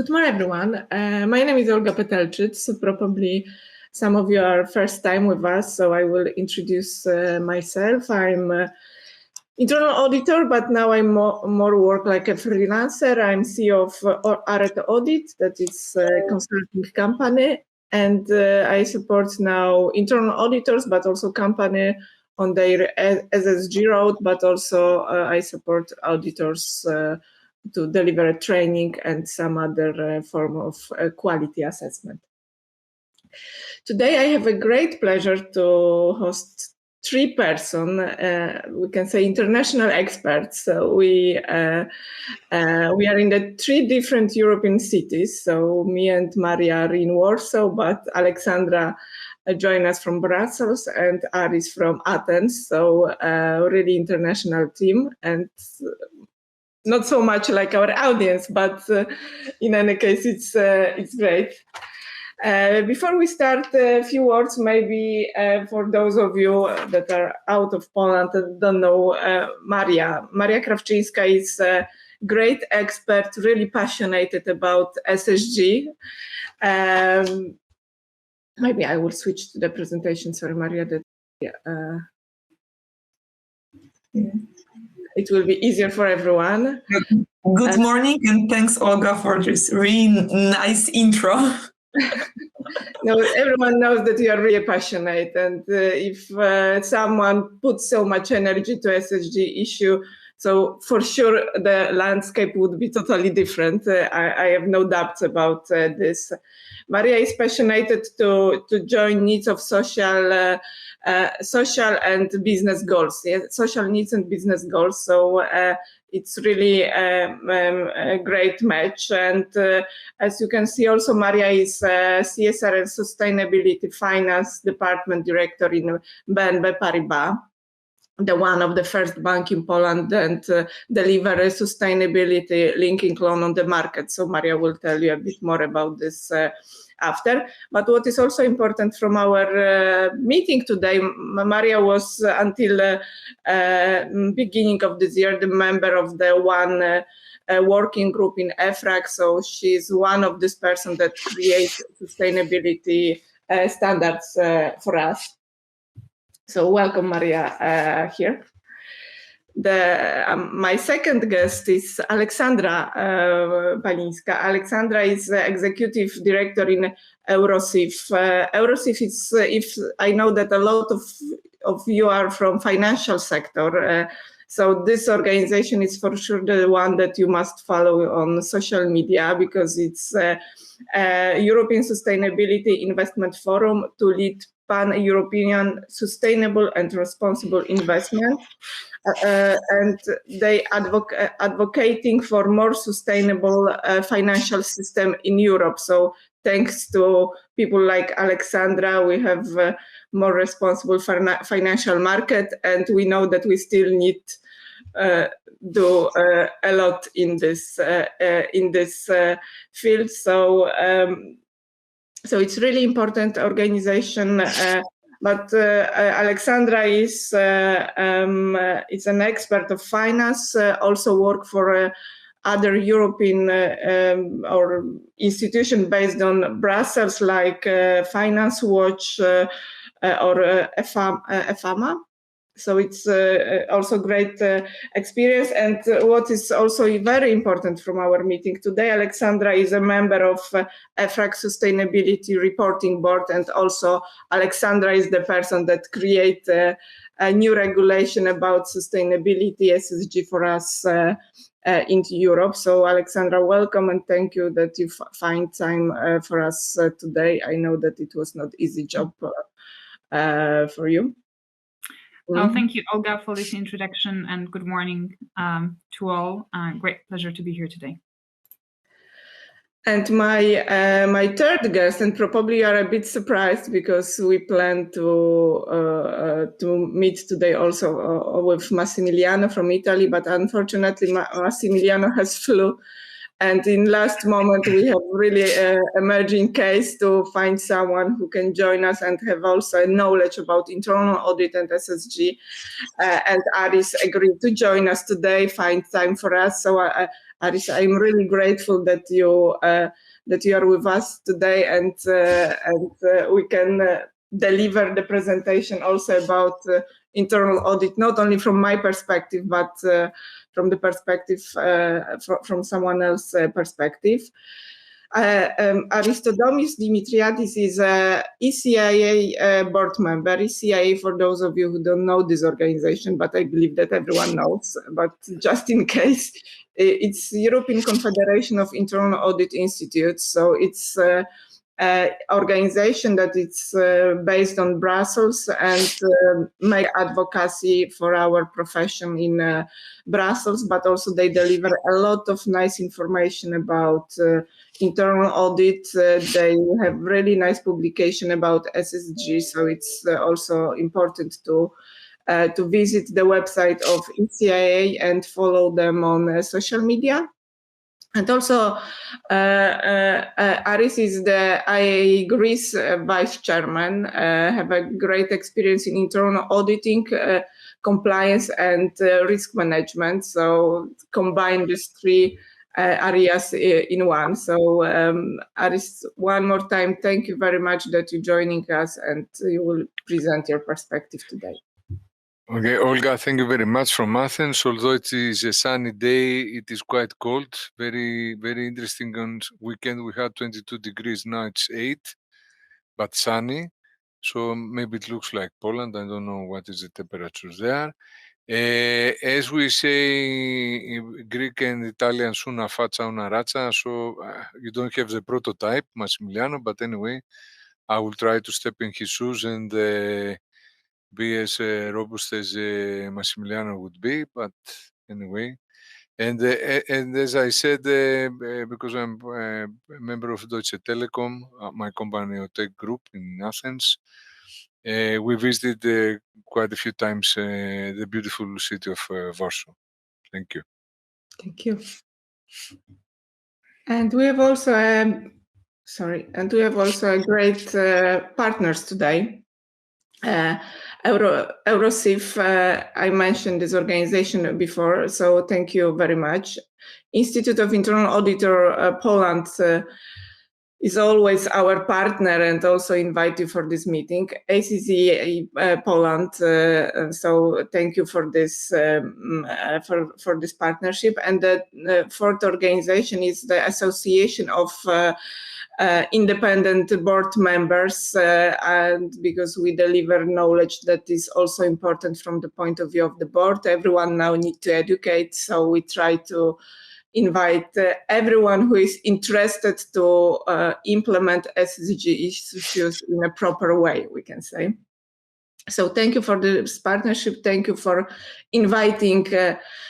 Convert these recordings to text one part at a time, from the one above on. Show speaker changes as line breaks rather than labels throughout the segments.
Good morning, everyone. My name is Olga Petelczyc. Probably some of you are first time with us, so I will introduce myself. I'm internal auditor, but now I'm more work like a freelancer. I'm CEO of Aret Audit, that is a consulting company, and I support now internal auditors, but also company on their ESG road, but also I support auditors to deliver a training and some other form of quality assessment. Today I have a great pleasure to host three person, we can say international experts. So we are in the three different European cities. So me and Maria are in Warsaw, but Alexandra join us from Brussels and Aris from Athens. So really international team, and not so much like our audience, but in any case, it's great. Before we start, a few words maybe for those of you that are out of Poland and don't know Maria. Maria Krawczyńska is a great expert, really passionate about ESG. Maybe I will switch to the presentation. Sorry, Maria. It will be easier for everyone.
Good morning, and thanks, Olga, for this really nice intro.
No, everyone knows that you are really passionate, and if someone puts so much energy to ESG issue, so for sure the landscape would be totally different. I have no doubts about this. Maria is passionate to join needs of social and business goals. Yeah? Social needs and business goals. So it's really a great match. And as you can see, also Maria is CSR and Sustainability Finance Department Director in BNP Paribas, the one of the first bank in Poland, and deliver a sustainability linking loan on the market. So Maria will tell you a bit more about this after. But what is also important from our meeting today, Maria was until beginning of this year the member of the one working group in EFRAG. So she's one of this person that creates sustainability standards for us. So welcome, Maria, here. My second guest is Alexandra Palińska. Alexandra is executive director in Eurosif. Eurosif is, if I know that a lot of you are from financial sector, so this organization is for sure the one that you must follow on social media, because it's a European Sustainability Investment Forum to lead pan-European sustainable and responsible investment. And they advocating for more sustainable financial system in Europe. So thanks to people like Alexandra, we have more responsible financial market, and we know that we still need do a lot in this field. So it's really important organization. But Alexandra is an expert of finance, also work for other European or institution based on Brussels, like Finance Watch or EFAMA. So it's also great experience. And what is also very important from our meeting today, Alexandra is a member of EFRAG Sustainability Reporting Board, and also Alexandra is the person that create a new regulation about sustainability, ESG, for us into Europe. So Alexandra, welcome, and thank you that you find time for us today. I know that it was not easy job for you.
Well, thank you, Olga, for this introduction, and good morning to all. Great pleasure to be here today.
And my third guest, and probably you are a bit surprised because we plan to meet today also with Massimiliano from Italy, but unfortunately Massimiliano has flu And in last moment, we have really emerging case to find someone who can join us and have also knowledge about internal audit and SSG. And Aris agreed to join us today, find time for us. So Aris, I'm really grateful that you are with us today, and we can deliver the presentation also about internal audit, not only from my perspective, but from the perspective from someone else's perspective. Aristodomis Dimitriadis is a ECIA board member. ECIA, for those of you who don't know this organization, but I believe that everyone knows, but just in case, it's European Confederation of Internal Audit Institutes. So it's organization that it's based on Brussels and make advocacy for our profession in Brussels, but also they deliver a lot of nice information about internal audit. They have really nice publication about SSG, so it's also important to visit the website of ECIA and follow them on social media. And also, Aris is the IAE Greece vice chairman, have a great experience in internal auditing, compliance, and risk management. So combine these three areas in one. So Aris, one more time, thank you very much that you're joining us, and you will present your perspective today.
Okay, Olga, thank you very much from Athens. Although it is a sunny day, it is quite cold. Very, very interesting. On weekend we had 22 degrees. Now it's 8, but sunny. So maybe it looks like Poland. I don't know what is the temperature there. As we say in Greek and Italian, suna faccia una razza. So you don't have the prototype, Massimiliano, but anyway, I will try to step in his shoes and be as robust as Massimiliano would be, but anyway. And as I said, because I'm a member of Deutsche Telekom, my company Otec Group in Athens, we visited quite a few times the beautiful city of Warsaw. Thank you.
Thank you. And we have also great partners today. Eurosif, I mentioned this organization before, so thank you very much. Institute of Internal Auditor Poland is always our partner and also invite you for this meeting. ACC Poland, so thank you for this for this partnership. And the fourth organization is the Association of independent board members, and because we deliver knowledge that is also important from the point of view of the board. Everyone now needs to educate, so we try to invite everyone who is interested to implement SDG issues in a proper way, we can say. So thank you for this partnership. Thank you for inviting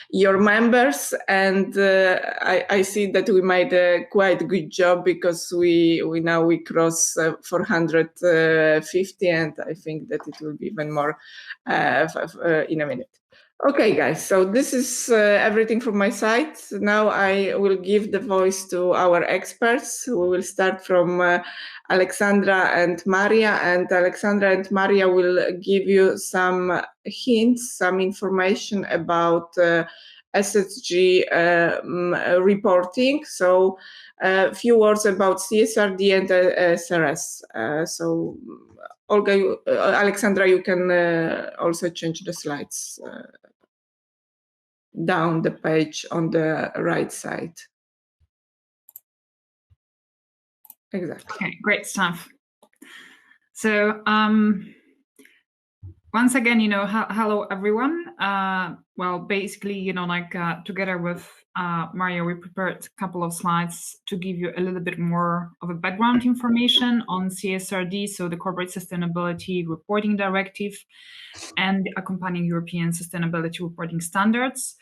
your members. And I see that we made a quite good job because we cross 450, and I think that it will be even more in a minute. Okay, guys, so this is everything from my side. Now I will give the voice to our experts. We will start from Alexandra and Maria, and Alexandra and Maria will give you some hints, some information about SSG reporting. So a few words about CSRD and SRS. So Olga, Alexandra, you can also change the slides down the page on the right side. Exactly.
Okay, great stuff. So once again, hello everyone. Well, basically, together with Maria, we prepared a couple of slides to give you a little bit more of a background information on CSRD, so the Corporate Sustainability Reporting Directive, and the accompanying European Sustainability Reporting Standards.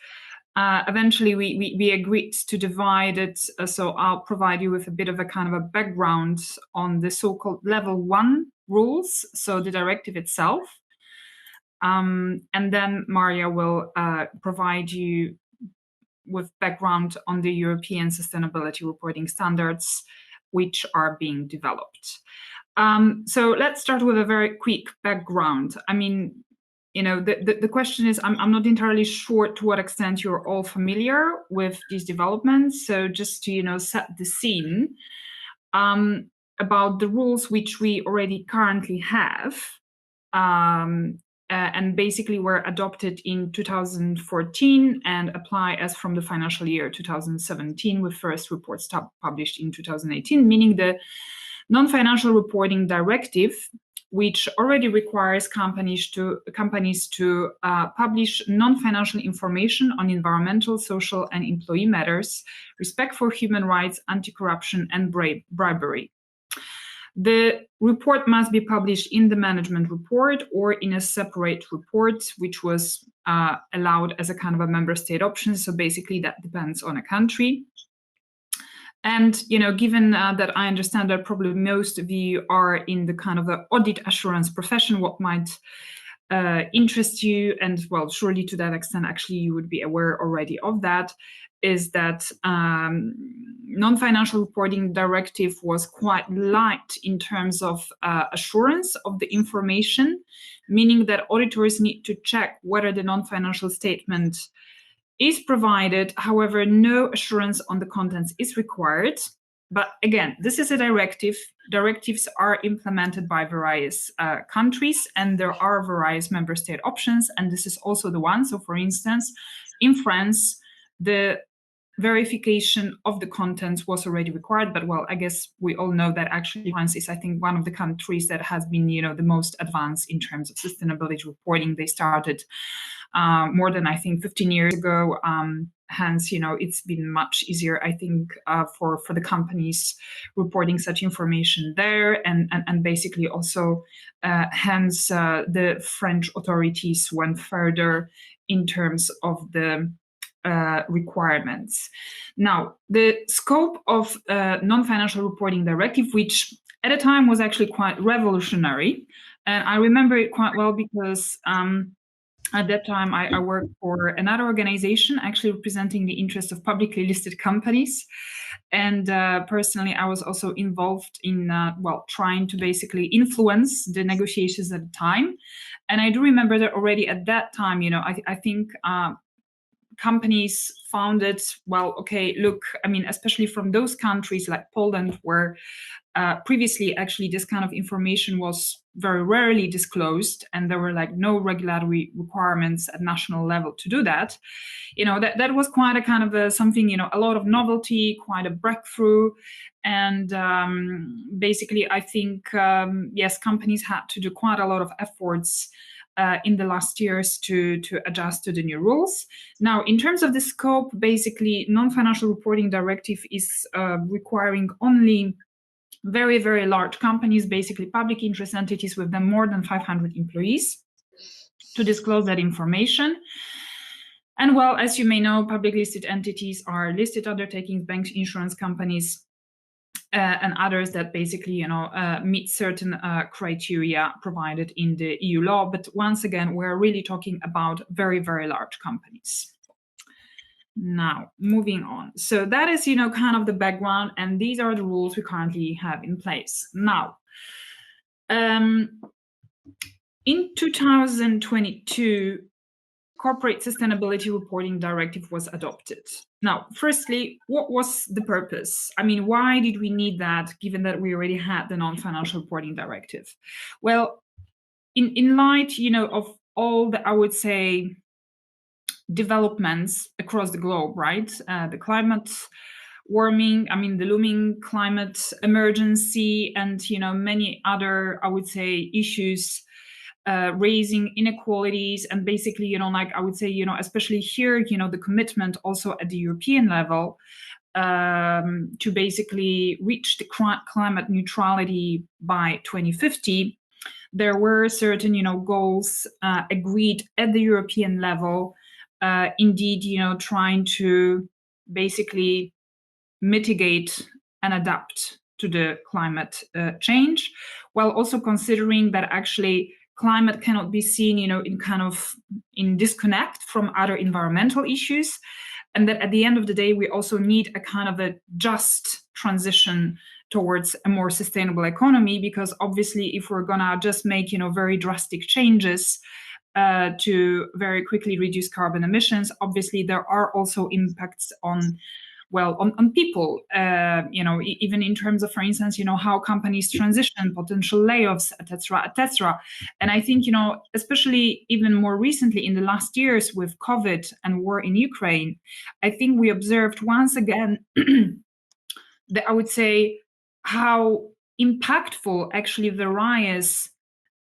Eventually, we agreed to divide it, so I'll provide you with a bit of a kind of a background on the so-called Level 1 rules, so the directive itself. And then Maria will provide you with background on the European sustainability reporting standards, which are being developed. So let's start with a very quick background. I mean, you know, the question is, I'm not entirely sure to what extent you're all familiar with these developments. So just to, you know, set the scene about the rules which we already currently have, and basically were adopted in 2014 and apply as from the financial year 2017, with first reports published in 2018, meaning the non-financial reporting directive, which already requires companies to publish non-financial information on environmental, social, and employee matters, respect for human rights, anti-corruption, and bribery. The report must be published in the management report or in a separate report, which was allowed as a kind of a member state option. So basically that depends on a country. And, you know, given that I understand that probably most of you are in the kind of the audit assurance profession, what might interest you, and well, surely to that extent, actually, you would be aware already of that, is that non-financial reporting directive was quite light in terms of assurance of the information, meaning that auditors need to check whether the non-financial statement is provided. However, no assurance on the contents is required. But again, this is a directive. Directives are implemented by various countries, and there are various member state options, and this is also the one. So for instance, in France, the verification of the contents was already required, but well, I guess we all know that actually France is, I think, one of the countries that has been, you know, the most advanced in terms of sustainability reporting. They started more than, I think, 15 years ago. Hence, you know, it's been much easier, I think, for the companies reporting such information there, and basically also, hence, the French authorities went further in terms of the requirements. Now, the scope of non-financial reporting directive, which at a time was actually quite revolutionary, and I remember it quite well because at that time, I worked for another organization actually representing the interests of publicly listed companies. And personally, I was also involved in, trying to basically influence the negotiations at the time. And I do remember that already at that time, you know, I think companies found it, well, okay, look, I mean, especially from those countries like Poland, where previously actually this kind of information was very rarely disclosed, and there were like no regulatory requirements at national level to do that. You know, that was quite a kind of something, you know, a lot of novelty, quite a breakthrough. And basically, I think, yes, companies had to do quite a lot of efforts in the last years to adjust to the new rules. Now, in terms of the scope, basically, non-financial reporting directive is requiring only very, very large companies, basically public interest entities with them more than 500 employees, to disclose that information. And well, as you may know, public listed entities are listed undertakings, banks, insurance companies, and others that basically, you know, meet certain criteria provided in the EU law. But once again, we're really talking about very, very large companies. Now, moving on. So that is, you know, kind of the background, and these are the rules we currently have in place. Now, in 2022, Corporate Sustainability Reporting Directive was adopted. Now, firstly, what was the purpose? I mean, why did we need that, given that we already had the non-financial reporting directive? Well, in light, you know, of all the, I would say, developments across the globe, right? The climate warming, I mean, the looming climate emergency, and, you know, many other, I would say, issues raising inequalities, and basically, you know, like I would say, you know, especially here, you know, the commitment also at the European level to basically reach the climate neutrality by 2050. There were certain, you know, goals agreed at the European level. Indeed, you know, trying to basically mitigate and adapt to the climate change, while also considering that actually climate cannot be seen, you know, in disconnect from other environmental issues. and that at the end of the day, we also need a kind of a just transition towards a more sustainable economy, because obviously if we're gonna just make, very drastic changes to very quickly reduce carbon emissions, obviously there are also impacts on people, even in terms of, for instance, how companies transition, potential layoffs, etc. And I think, especially even more recently in the last years with COVID and war in Ukraine, I think we observed once again that I would say how impactful actually various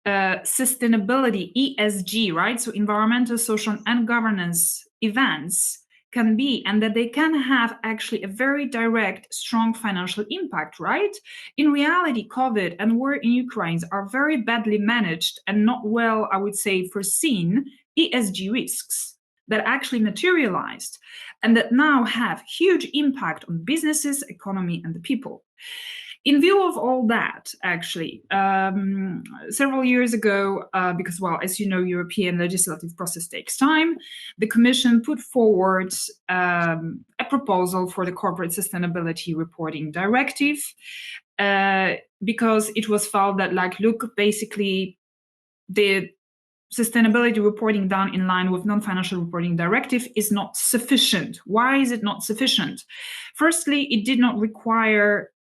sustainability, ESG, right? So environmental, social, and governance events can be, and that they can have actually a very direct, strong financial impact, right? In reality, COVID and war in Ukraine are very badly managed and not well, I would say, foreseen ESG risks that actually materialized and that now have huge impact on businesses, economy, and the people. In view of all that, actually, several years ago, because, as you know, European legislative process takes time, the Commission put forward a proposal for the Corporate Sustainability Reporting Directive, because it was felt that, basically, the sustainability reporting done in line with non-financial reporting directive is not sufficient. Why is it not sufficient? Firstly, it did not require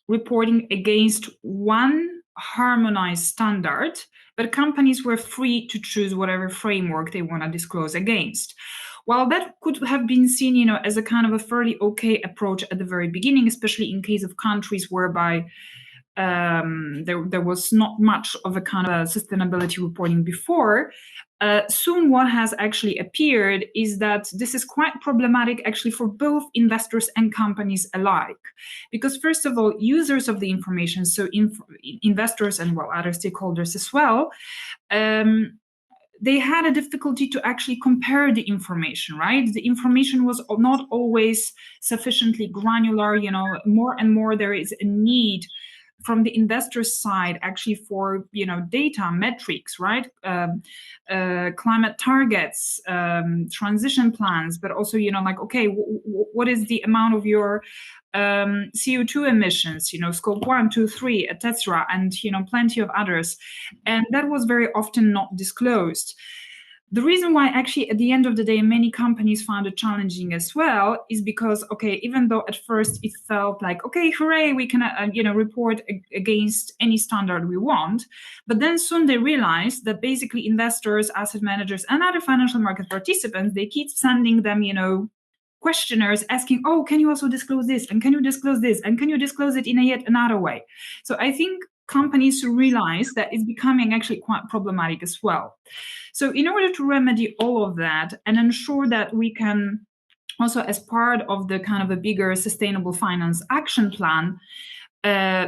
reporting against one harmonized standard, but companies were free to choose whatever framework they want to disclose against. While that could have been seen, as a kind of a fairly okay approach at the very beginning, especially in case of countries whereby there was not much of a kind of sustainability reporting before, soon what has actually appeared is that this is quite problematic actually for both investors and companies alike. Because first of all, users of the information, so investors and other stakeholders as well, they had a difficulty to actually compare the information, right? The information was not always sufficiently granular, more and more there is a need from the investor's side, actually, for data metrics, right? Climate targets, transition plans, but also what is the amount of your CO2 emissions? Scope 1, 2, 3, etc., and plenty of others, and that was very often not disclosed. The reason why actually at the end of the day many companies found it challenging as well is because, even though at first it felt like, hooray, we can report against any standard we want, but then soon they realized that basically investors, asset managers, and other financial market participants, they keep sending them questionnaires asking, can you also disclose this, and can you disclose this, and can you disclose it in a yet another way? So I think companies realize that it's becoming actually quite problematic as well. So in order to remedy all of that and ensure that we can also, as part of the kind of a bigger sustainable finance action plan,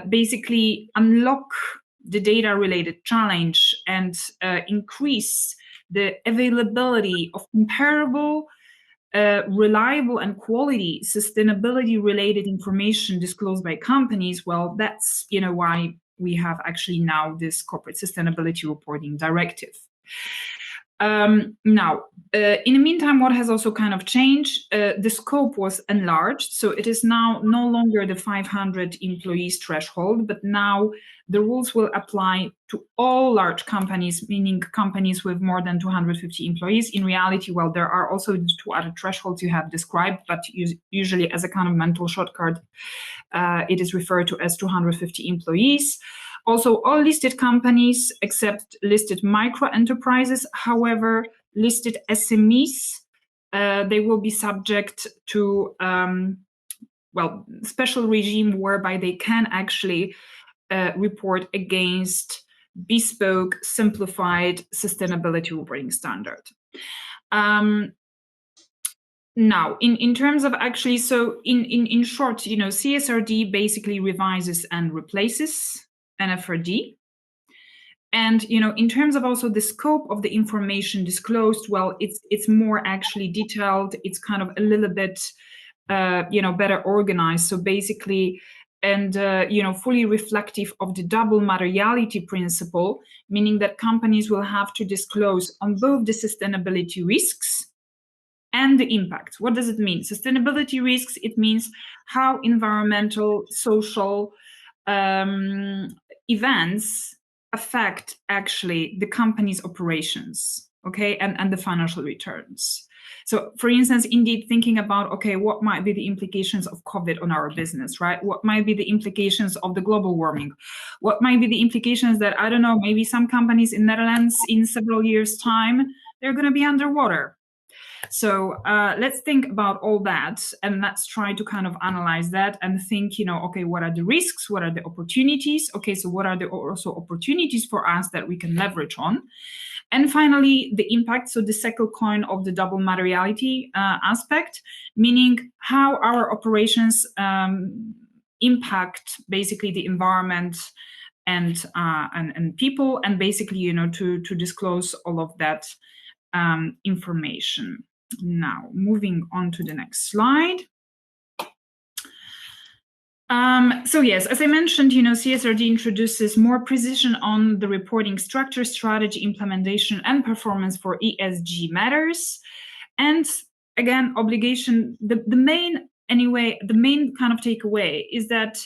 basically unlock the data-related challenge and increase the availability of comparable, reliable and quality sustainability-related information disclosed by companies, that's why we have actually now this Corporate Sustainability Reporting Directive. Now, in the meantime, what has also kind of changed, the scope was enlarged. So it is now no longer the 500 employees threshold, but now the rules will apply to all large companies, meaning companies with more than 250 employees. In reality, there are also 2 other thresholds you have described, but usually as a kind of mental shortcut, it is referred to as 250 employees. Also, all listed companies except listed micro enterprises. However, listed SMEs, they will be subject to special regime whereby they can actually report against bespoke, simplified sustainability reporting standard. Now, in terms of actually, so in short, CSRD basically revises and replaces NFRD. And, in terms of also the scope of the information disclosed, it's more actually detailed. It's kind of a little bit, better organized. So basically, and, fully reflective of the double materiality principle, meaning that companies will have to disclose on both the sustainability risks and the impact. What does it mean? Sustainability risks, it means how environmental, social events affect actually the company's operations, okay, and the financial returns. So, for instance, indeed thinking about, okay, what might be the implications of COVID on our business, right? What might be the implications of the global warming? What might be the implications that, I don't know, maybe some companies in Netherlands in several years' time, they're going to be underwater. So let's think about all that, and let's try to kind of analyze that and think, okay, what are the risks? What are the opportunities? Okay, so what are the also opportunities for us that we can leverage on? And finally, the impact, so the second coin of the double materiality aspect, meaning how our operations impact basically the environment and people, and basically, to disclose all of that information. Now, moving on to the next slide. So yes, as I mentioned, CSRD introduces more precision on the reporting structure, strategy, implementation, and performance for ESG matters. And again, obligation, the main kind of takeaway is that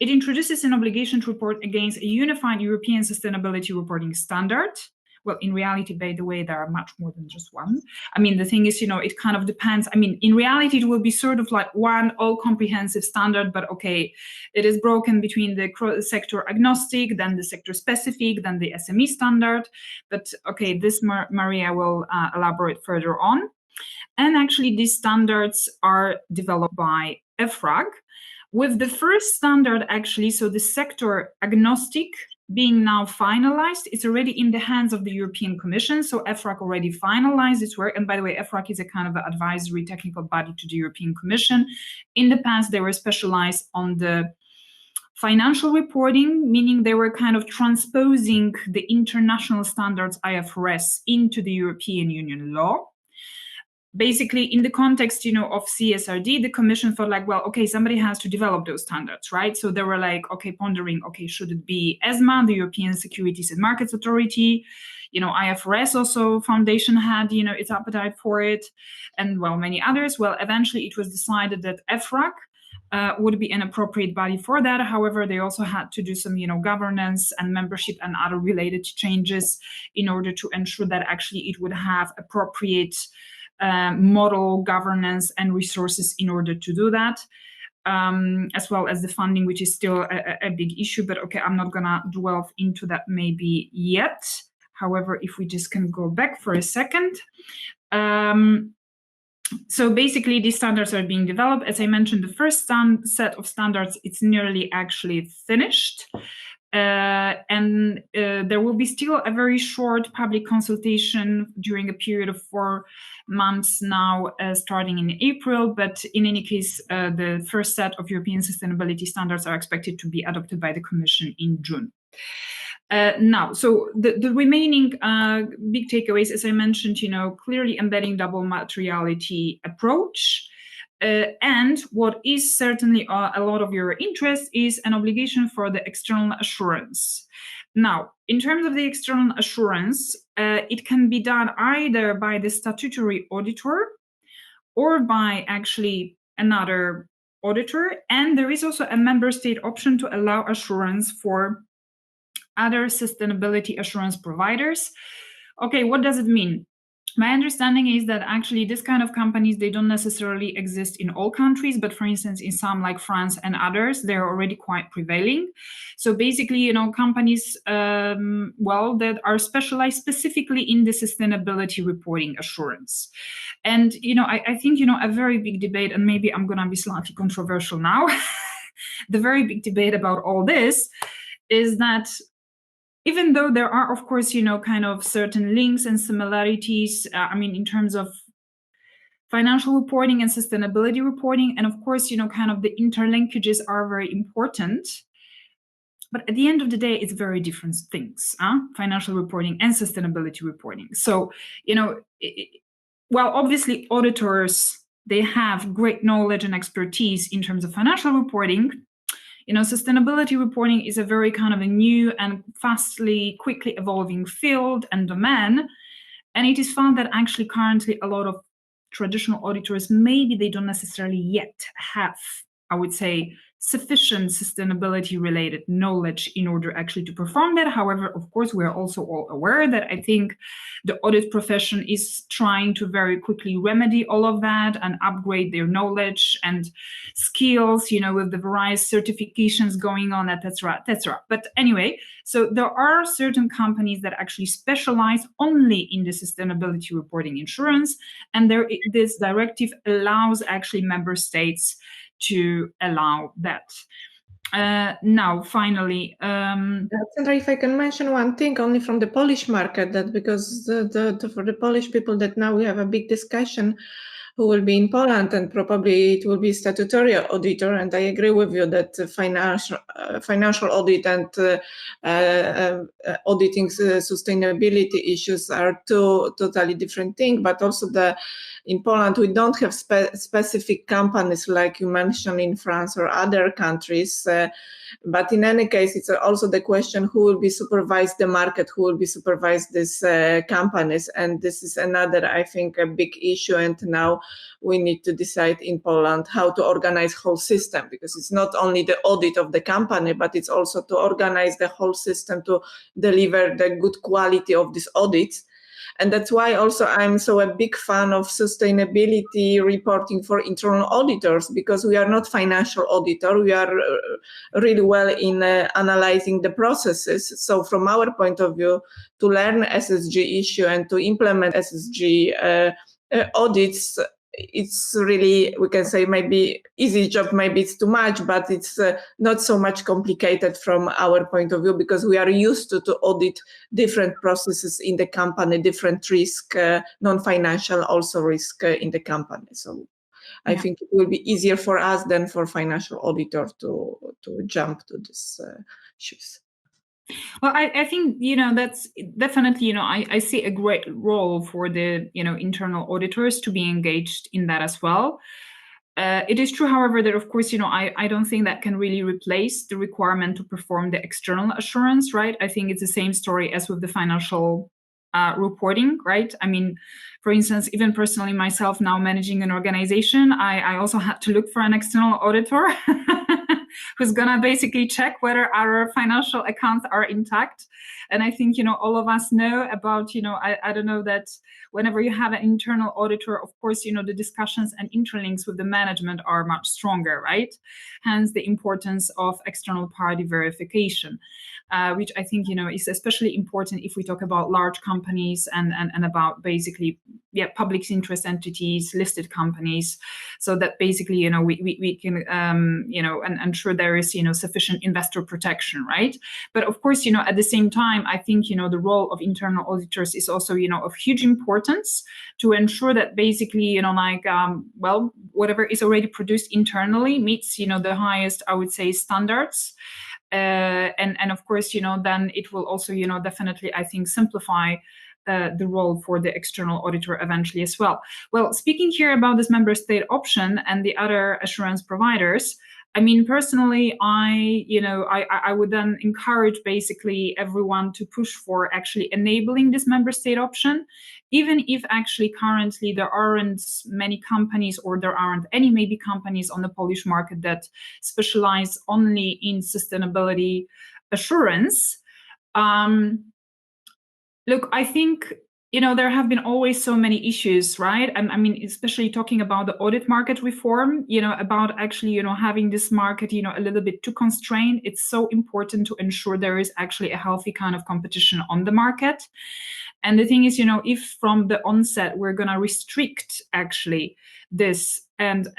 it introduces an obligation to report against a unified European sustainability reporting standard. Well, in reality, by the way, there are much more than just one. I mean, the thing is, it kind of depends. I mean, in reality, it will be sort of like one all-comprehensive standard, but okay, it is broken between the sector agnostic, then the sector specific, then the SME standard. But okay, this Maria will elaborate further on. And actually, these standards are developed by EFRAG, with the first standard actually, so the sector agnostic being now finalized. It's already in the hands of the European Commission. So EFRAG already finalized its work. And by the way, EFRAG is a kind of an advisory technical body to the European Commission. In the past, they were specialized on the financial reporting, meaning they were kind of transposing the international standards IFRS into the European Union law. Basically, in the context, of CSRD, the Commission thought like, well, okay, somebody has to develop those standards, right? So they were like, okay, pondering, okay, should it be ESMA, the European Securities and Markets Authority? IFRS also Foundation had, its appetite for it, and well, many others. Well, eventually it was decided that EFRAG would be an appropriate body for that. However, they also had to do some, governance and membership and other related changes in order to ensure that actually it would have appropriate model, governance, and resources in order to do that, as well as the funding, which is still a big issue. But okay, I'm not gonna delve into that maybe yet. However, if we just can go back for a second. So basically, these standards are being developed. As I mentioned, the first set of standards, it's nearly actually finished. And there will be still a very short public consultation during a period of 4 months now, starting in April. But in any case, the first set of European sustainability standards are expected to be adopted by the Commission in June. Now, so the remaining big takeaways, as I mentioned, clearly embedding double materiality approach. And what is certainly a lot of your interest is an obligation for the external assurance. Now, in terms of the external assurance, it can be done either by the statutory auditor or by actually another auditor. And there is also a member state option to allow assurance for other sustainability assurance providers. Okay, what does it mean? My understanding is that actually this kind of companies, they don't necessarily exist in all countries, but for instance, in some like France and others, they're already quite prevailing. So basically, companies, that are specialized specifically in the sustainability reporting assurance. And, I think, a very big debate, and maybe I'm going to be slightly controversial now, the very big debate about all this is that even though there are, of course, kind of certain links and similarities, in terms of financial reporting and sustainability reporting, and of course, kind of the interlinkages are very important. But at the end of the day, it's very different things, financial reporting and sustainability reporting. So, obviously auditors, they have great knowledge and expertise in terms of financial reporting. Sustainability reporting is a very kind of a new and quickly evolving field and domain. And it is found that actually currently a lot of traditional auditors, maybe they don't necessarily yet have, I would say, sufficient sustainability related knowledge in order actually to perform that. However, of course, we are also all aware that I think the audit profession is trying to very quickly remedy all of that and upgrade their knowledge and skills, with the various certifications going on, etc., etc. But anyway, so there are certain companies that actually specialize only in the sustainability reporting insurance, and this directive allows actually member states to allow that. Now, finally,
Sandra, if I can mention one thing only from the Polish market, that because for the Polish people that now we have a big discussion who will be in Poland, and probably it will be statutory auditor. And I agree with you that financial audit and auditing sustainability issues are two totally different things. But also in Poland, we don't have specific companies like you mentioned in France or other countries. But in any case, it's also the question who will be supervise the market, who will be supervise these companies. And this is another, I think, a big issue. And now we need to decide in Poland how to organize whole system, because it's not only the audit of the company, but it's also to organize the whole system to deliver the good quality of these audits. And that's why also I'm so a big fan of sustainability reporting for internal auditors, because we are not financial auditor. We are really well in analyzing the processes. So from our point of view, to learn SSG issue and to implement SSG audits, it's really, we can say maybe easy job, maybe it's too much, but it's not so much complicated from our point of view, because we are used to audit different processes in the company, different risk, non-financial also risk in the company. So I think it will be easier for us than for financial auditor to jump to these issues.
Well, I think, that's definitely, I see a great role for the, internal auditors to be engaged in that as well. It is true, however, that, of course, I don't think that can really replace the requirement to perform the external assurance, right? I think it's the same story as with the financial reporting, right? I mean, for instance, even personally myself now managing an organization, I also had to look for an external auditor who's gonna basically check whether our financial accounts are intact. And I think, all of us know about, I don't know, that whenever you have an internal auditor, of course, the discussions and interlinks with the management are much stronger, right? Hence the importance of external party verification, which I think, is especially important if we talk about large companies and about basically, public interest entities, listed companies, so that basically, we can, and ensure there is, sufficient investor protection, right? But of course, at the same time, I think, the role of internal auditors is also, of huge importance to ensure that basically, whatever is already produced internally meets, the highest, I would say, standards. And of course, then it will also, definitely, I think, simplify the role for the external auditor eventually as well. Well, speaking here about this member state option and the other assurance providers, I mean, personally, I would then encourage basically everyone to push for actually enabling this member state option, even if actually currently there aren't many companies, or there aren't any maybe companies on the Polish market that specialize only in sustainability assurance. Look, I think, there have been always so many issues, right? I mean, especially talking about the audit market reform, about actually, having this market, a little bit too constrained. It's so important to ensure there is actually a healthy kind of competition on the market. And the thing is, if from the onset we're going to restrict actually this and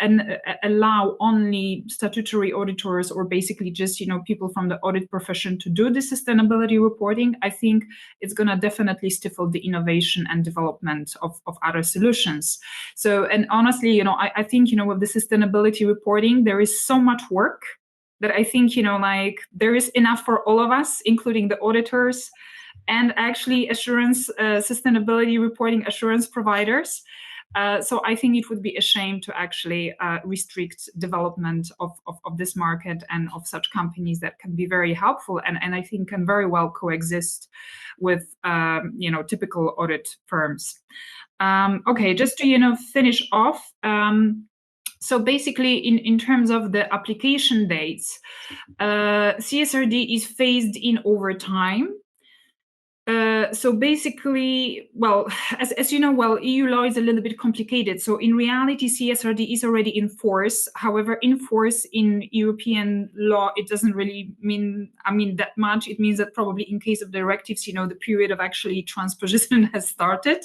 allow only statutory auditors, or basically just, people from the audit profession to do the sustainability reporting, I think it's going to definitely stifle the innovation and development of other solutions. So, and honestly, I think, with the sustainability reporting, there is so much work that I think, there is enough for all of us, including the auditors and actually sustainability reporting assurance providers. So I think it would be a shame to actually restrict development of this market and of such companies that can be very helpful and I think can very well coexist with typical audit firms. Okay, just to finish off. So basically, in terms of the application dates, CSRD is phased in over time. So basically, well, as you know, well, EU law is a little bit complicated. So in reality, CSRD is already in force. However, in force in European law, it doesn't really mean, that much. It means that probably in case of directives, the period of actually transposition has started.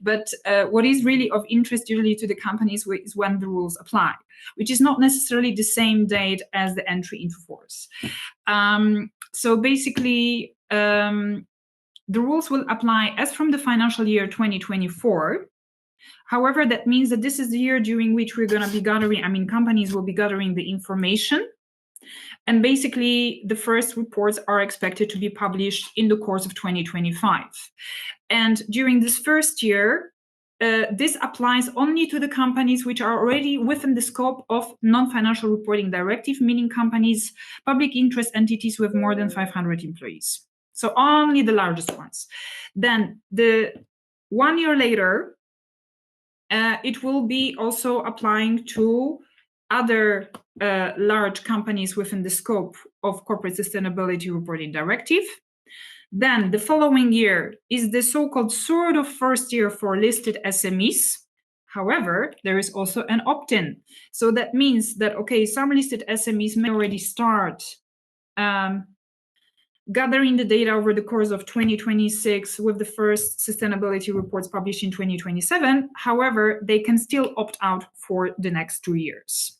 But what is really of interest usually to the companies is when the rules apply, which is not necessarily the same date as the entry into force. So basically, the rules will apply as from the financial year 2024. However, that means that this is the year during which we're going to be gathering, companies will be gathering the information. And basically, the first reports are expected to be published in the course of 2025. And during this first year, this applies only to the companies which are already within the scope of non-financial reporting directive, meaning companies, public interest entities with more than 500 employees. So only the largest ones. Then the 1 year later, it will be also applying to other large companies within the scope of corporate sustainability reporting directive. Then the following year is the so-called sort of first year for listed SMEs. However, there is also an opt-in. So that means that, okay, some listed SMEs may already start gathering the data over the course of 2026 with the first sustainability reports published in 2027. However, they can still opt out for the next 2 years.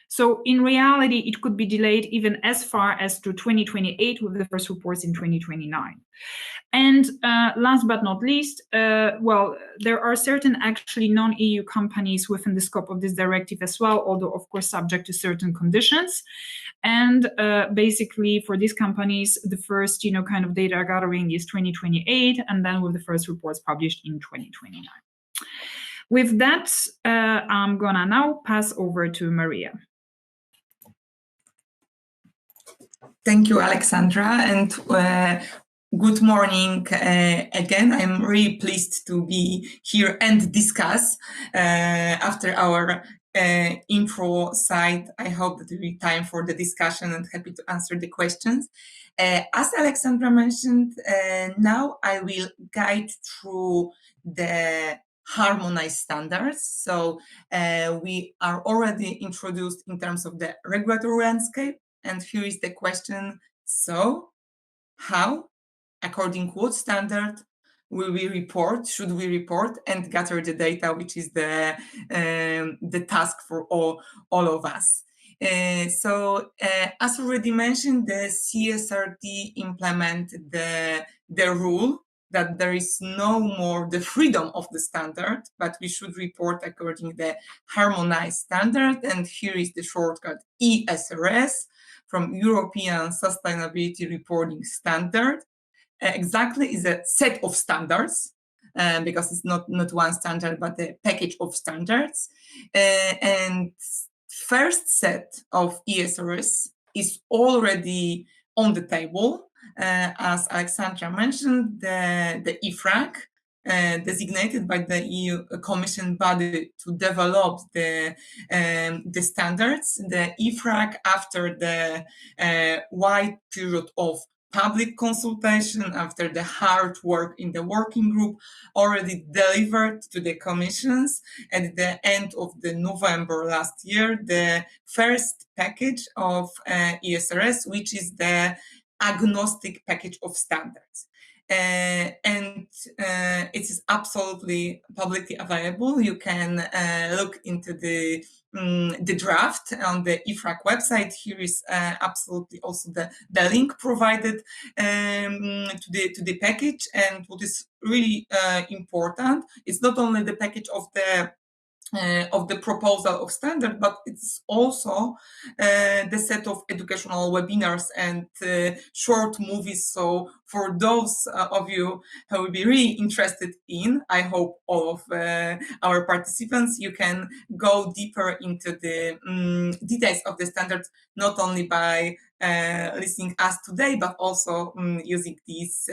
So in reality, it could be delayed even as far as to 2028 with the first reports in 2029. And last but not least, well, there are certain actually non-EU companies within the scope of this directive as well, although of course subject to certain conditions. And basically for these companies, the first, kind of data gathering is 2028, and then with the first reports published in 2029. With that, I'm gonna now pass over to Maria.
Thank you, Alexandra, and good morning again. I'm really pleased to be here and discuss after our intro side. I hope that there will be time for the discussion and happy to answer the questions. As Alexandra mentioned, now I will guide through the harmonized standards. So we are already introduced in terms of the regulatory landscape. And here is the question, so how, according to what standard will we report, should we report and gather the data, which is the task for all of us. So as already mentioned, the CSRD implemented the rule that there is no more the freedom of the standard, but we should report according to the harmonized standard. And here is the shortcut ESRS, from European Sustainability Reporting Standard. Exactly is a set of standards, because it's not one standard, but a package of standards. And first set of ESRS is already on the table. As Alexandra mentioned, the EFRAG, designated by the EU Commission body to develop the standards. The EFRAG, after the wide period of public consultation, after the hard work in the working group, already delivered to the commissions at the end of the November last year, the first package of ESRS, which is the agnostic package of standards. And it is absolutely publicly available. You can look into the draft on the EFRAG website. Here is absolutely also the link provided to the package. And what is really important, it's not only the package of the proposal of standard, but it's also the set of educational webinars and short movies. So for those of you who will be really interested in, I hope all of our participants, you can go deeper into the details of the standards, not only by listening us today, but also using this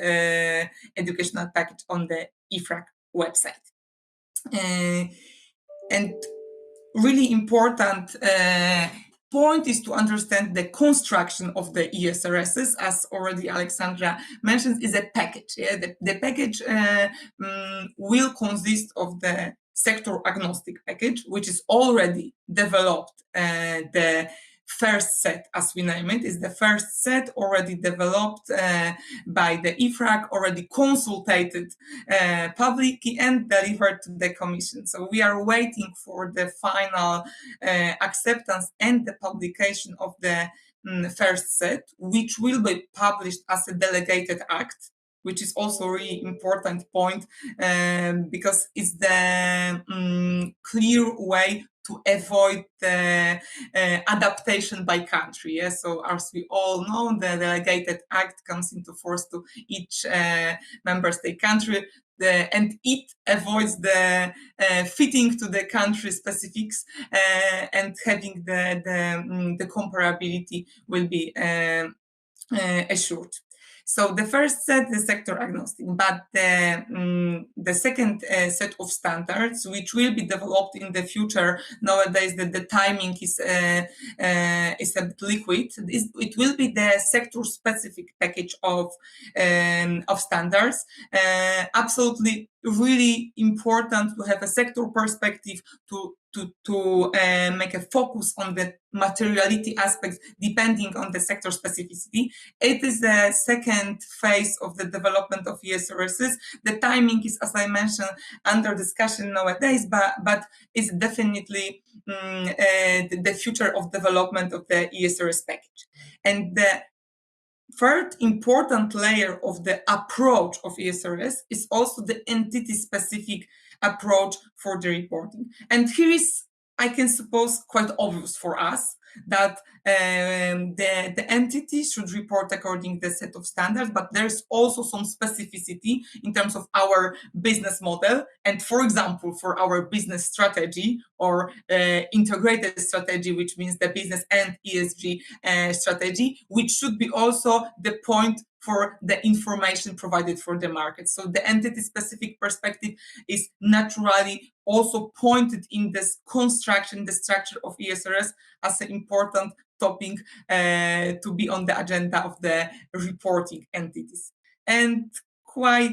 educational package on the EFRAG website. And really important point is to understand the construction of the ESRSs, as already Alexandra mentioned, is a package. Yeah? The package will consist of the sector agnostic package, which is already developed. The first set, as we name it, is the first set already developed by the IFRAC, already consulted publicly and delivered to the Commission. So we are waiting for the final acceptance and the publication of the first set, which will be published as a delegated act, which is also a really important point because it's the clear way to avoid the adaptation by country. Yeah? So as we all know, the delegated act comes into force to each member state country, and it avoids the fitting to the country specifics, and having the comparability will be assured. So the first set is sector agnostic, but the second set of standards, which will be developed in the future, nowadays the timing is a bit liquid. It will be the sector-specific package of standards. Absolutely, really important to have a sector perspective to make a focus on the materiality aspects depending on the sector specificity. It is the second phase of the development of ESRSs. The timing is, as I mentioned, under discussion nowadays, but it's definitely the future of development of the ESRS package. And the third important layer of the approach of ESRS is also the entity-specific approach for the reporting. And here is, I can suppose, quite obvious for us that the entity should report according to the set of standards, but there's also some specificity in terms of our business model. And for example, for our business strategy or integrated strategy, which means the business and ESG strategy, which should be also the point for the information provided for the market. So the entity-specific perspective is naturally also pointed in this construction, the structure of ESRS as an important topic to be on the agenda of the reporting entities. And quite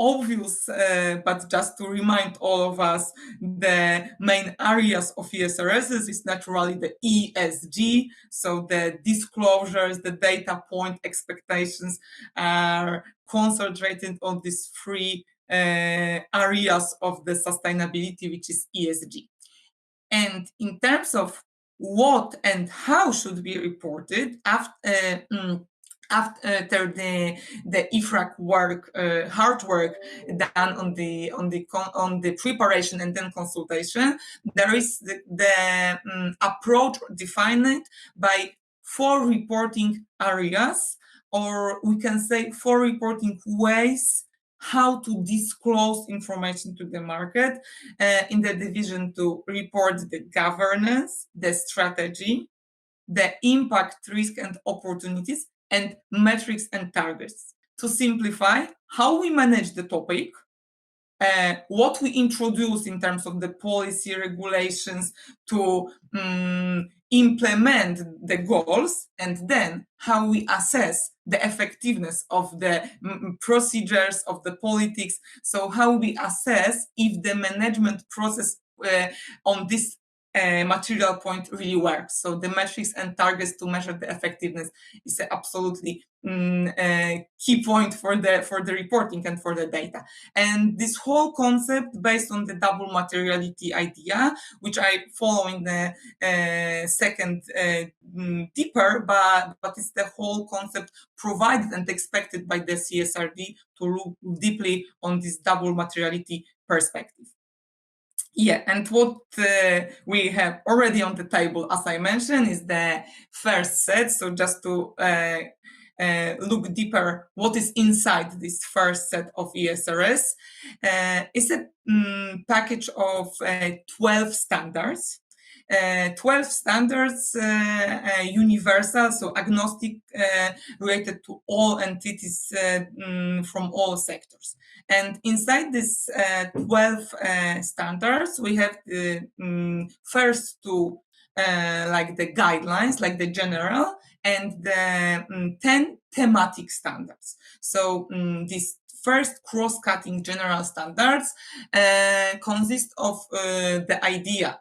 obvious, but just to remind all of us, the main areas of ESRSs is naturally the ESG, so the disclosures, the data point expectations are concentrated on these three areas of the sustainability, which is ESG. And in terms of what and how should be reported after the IFRAC work, hard work done on the preparation and then consultation, there is the approach defined by 4 reporting areas, or we can say 4 reporting ways how to disclose information to the market in the division to report the governance, the strategy, the impact, risk and opportunities, and metrics and targets. To simplify, how we manage the topic, what we introduce in terms of the policy regulations to implement the goals, and then how we assess the effectiveness of the procedures of the politics. So how we assess if the management process on this material point really works. So the metrics and targets to measure the effectiveness is absolutely key point for the reporting and for the data. And this whole concept based on the double materiality idea, which I follow in the second deeper, but it's the whole concept provided and expected by the CSRD to look deeply on this double materiality perspective. Yeah, and what we have already on the table, as I mentioned, is the first set. So just to look deeper, what is inside this first set of ESRS? It's a package of 12 standards. 12 standards, universal, so agnostic, related to all entities from all sectors. And inside this 12 standards, we have the first two, like the guidelines, like the general, and the 10 thematic standards. So these first cross-cutting general standards consist of the idea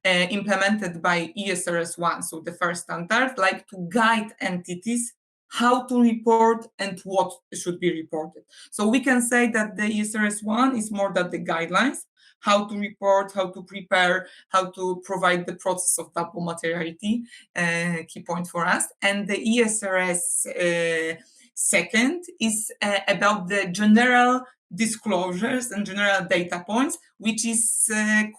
implemented by ESRS 1, so the first standard, like to guide entities how to report and what should be reported. So we can say that the ESRS 1 is more than the guidelines, how to report, how to prepare, how to provide the process of double materiality, key point for us. And the ESRS second is about the general disclosures and general data points, which is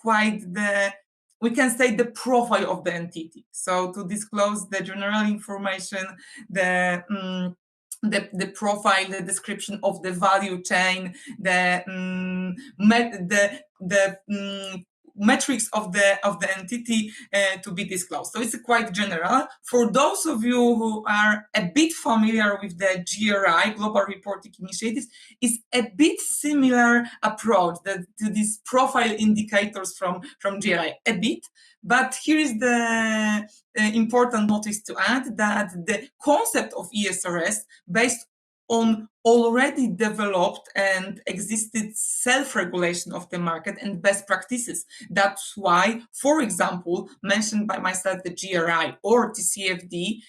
quite the, we can say, the profile of the entity. So to disclose the general information, the profile, the description of the value chain, the metrics of the entity to be disclosed. So it's quite general. For those of you who are a bit familiar with the GRI, Global Reporting Initiatives, it's a bit similar approach to these profile indicators from GRI, a bit. But here is the important notice to add, that the concept of ESRS, based on already developed and existed self-regulation of the market and best practices. That's why, for example, mentioned by myself, the GRI or TCFD,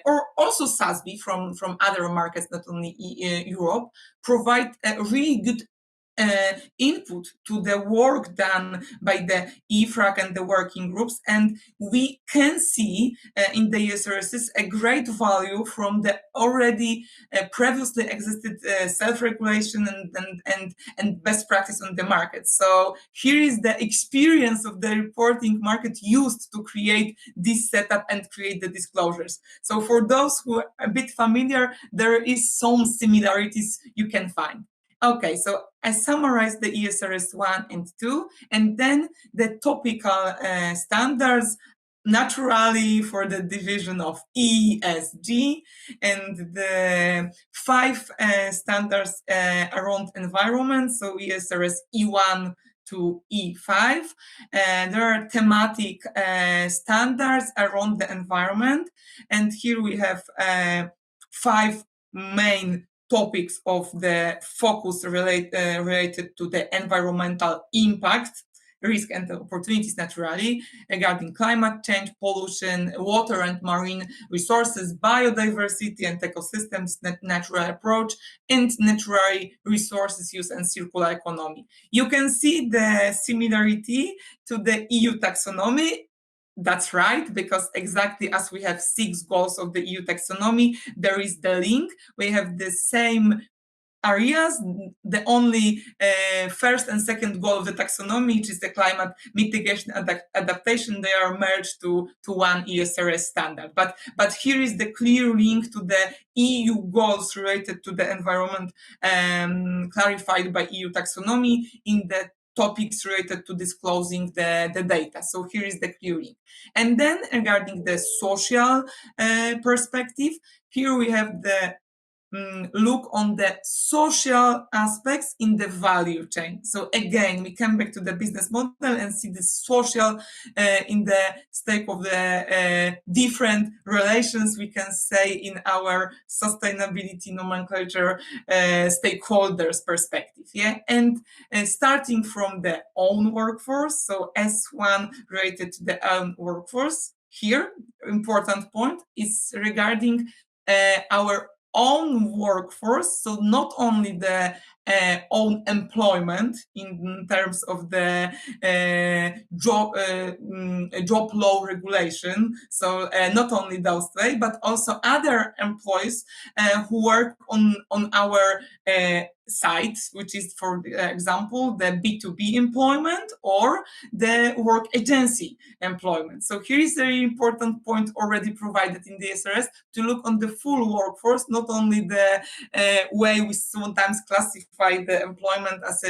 or also SASB from other markets, not only Europe, provide a really good input to the work done by the EFRAG and the working groups, and we can see in the ESRSs a great value from the already previously existed self-regulation and best practice on the market. So here is the experience of the reporting market used to create this setup and create the disclosures. So for those who are a bit familiar, there is some similarities you can find. Okay, so I summarized the ESRS 1 and 2, and then the topical standards, naturally for the division of ESG, and the 5 standards around environment, so ESRS E1 to E5. There are thematic standards around the environment, and here we have 5 main topics of the focus related to the environmental impact, risk and opportunities, naturally, regarding climate change, pollution, water and marine resources, biodiversity and ecosystems, natural approach, and natural resources use and circular economy. You can see the similarity to the EU taxonomy. That's right, because exactly as we have 6 goals of the EU taxonomy, there is the link. We have the same areas. The only first and second goal of the taxonomy, which is the climate mitigation and adaptation, they are merged to one ESRS standard. But here is the clear link to the EU goals related to the environment, clarified by EU taxonomy in the topics related to disclosing the data. So here is the clear link. And then regarding the social perspective, here we have the look on the social aspects in the value chain. So again, we come back to the business model and see the social in the stake of the different relations, we can say, in our sustainability nomenclature stakeholders perspective. Yeah, and starting from the own workforce, so S1 related to the own workforce. Here, important point is regarding our own workforce, so not only the own employment in terms of the job law regulation, so not only those three, but also other employees who work on our site, which is, for example, the B2B employment or the work agency employment. So here is a very important point already provided in the SRS, to look on the full workforce, not only the way we sometimes classify the employment as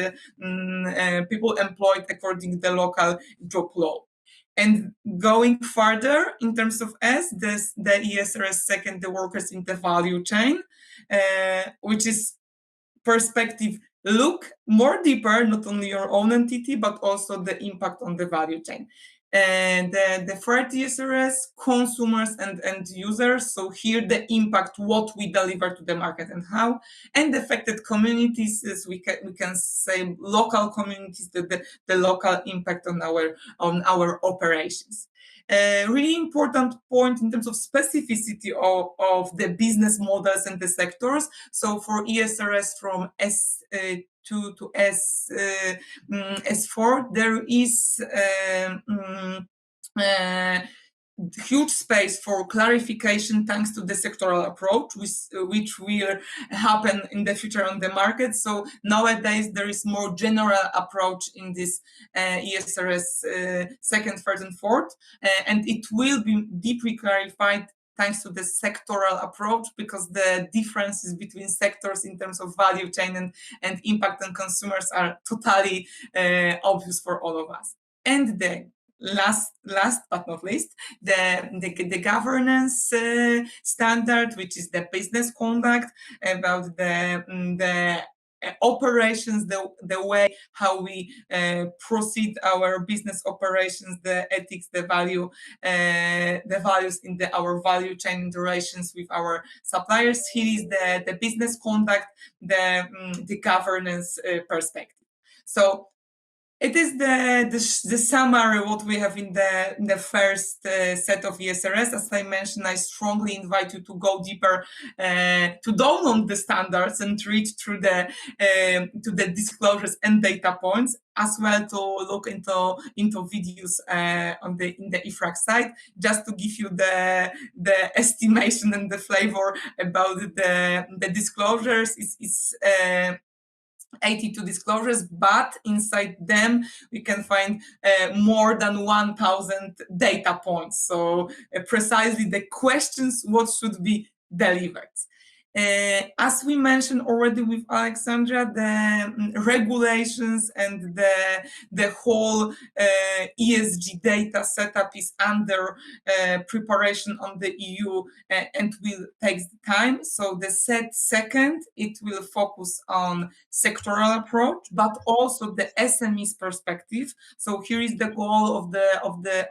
people employed according to the local job law. And going further in terms of S, the ESRS second, the workers in the value chain, which is perspective, look more deeper, not only your own entity, but also the impact on the value chain. And the third ESRS, consumers and end users. So here the impact, what we deliver to the market and how, and affected communities, as we can say local communities, the local impact on our operations. A really important point in terms of specificity of the business models and the sectors. So for ESRS from S2 to S4, there is huge space for clarification thanks to the sectoral approach, which will happen in the future on the market. So nowadays there is more general approach in this ESRS second, third, and fourth, and it will be deeply clarified thanks to the sectoral approach, because the differences between sectors in terms of value chain and impact on consumers are totally obvious for all of us. And the last but not least, the governance standard, which is the business conduct, about the operations, the way how we proceed our business operations, the ethics, the values in our value chain interactions with our suppliers. Here is the business conduct, the governance perspective. So it is the summary what we have in the first set of ESRS. As I mentioned, I strongly invite you to go deeper, to download the standards and read through to the disclosures and data points, as well to look into videos in the IFRAC site, just to give you the estimation and the flavor about the disclosures. Is 82 disclosures, but inside them we can find more than 1,000 data points. So precisely the questions what should be delivered. As we mentioned already with Alexandra, the regulations and the whole ESG data setup is under preparation on the EU and will take time. So the second, it will focus on sectoral approach, but also the SMEs perspective. So here is the goal of the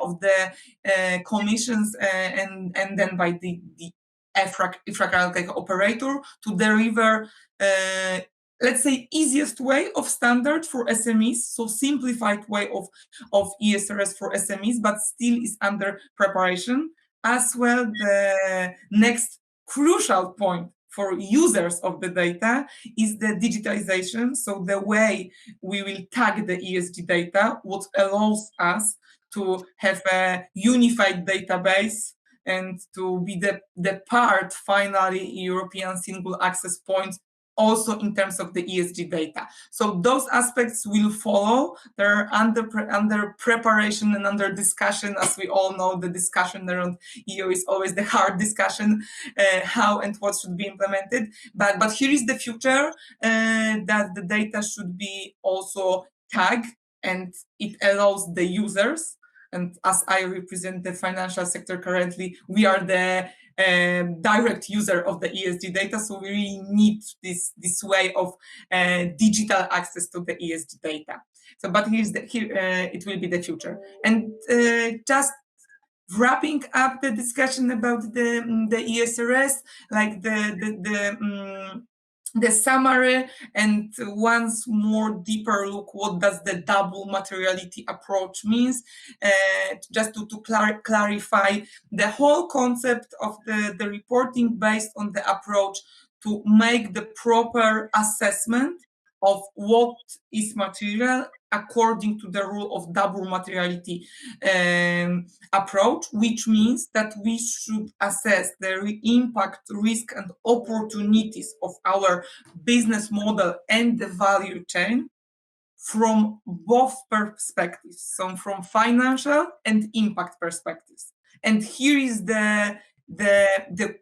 commissions and then by the IFRAC operator to deliver, let's say, easiest way of standard for SMEs, so simplified way of ESRS for SMEs, but still is under preparation. As well, the next crucial point for users of the data is the digitalization. So the way we will tag the ESG data, what allows us to have a unified database and to be the part, finally, European single access point, also in terms of the ESG data. So those aspects will follow. They're under preparation and under discussion. As we all know, the discussion around EU is always the hard discussion, how and what should be implemented. But here is the future, that the data should be also tagged, and it allows the users. And as I represent the financial sector currently, we are the direct user of the ESG data. So we really need this way of digital access to the ESG data. So, but here it will be the future. And just wrapping up the discussion about the ESRS, like the summary, and once more deeper look what does the double materiality approach means, just to clarify the whole concept of the reporting based on the approach to make the proper assessment of what is material according to the rule of double materiality approach, which means that we should assess the impact, risk, and opportunities of our business model and the value chain from both perspectives, so from financial and impact perspectives. And here is the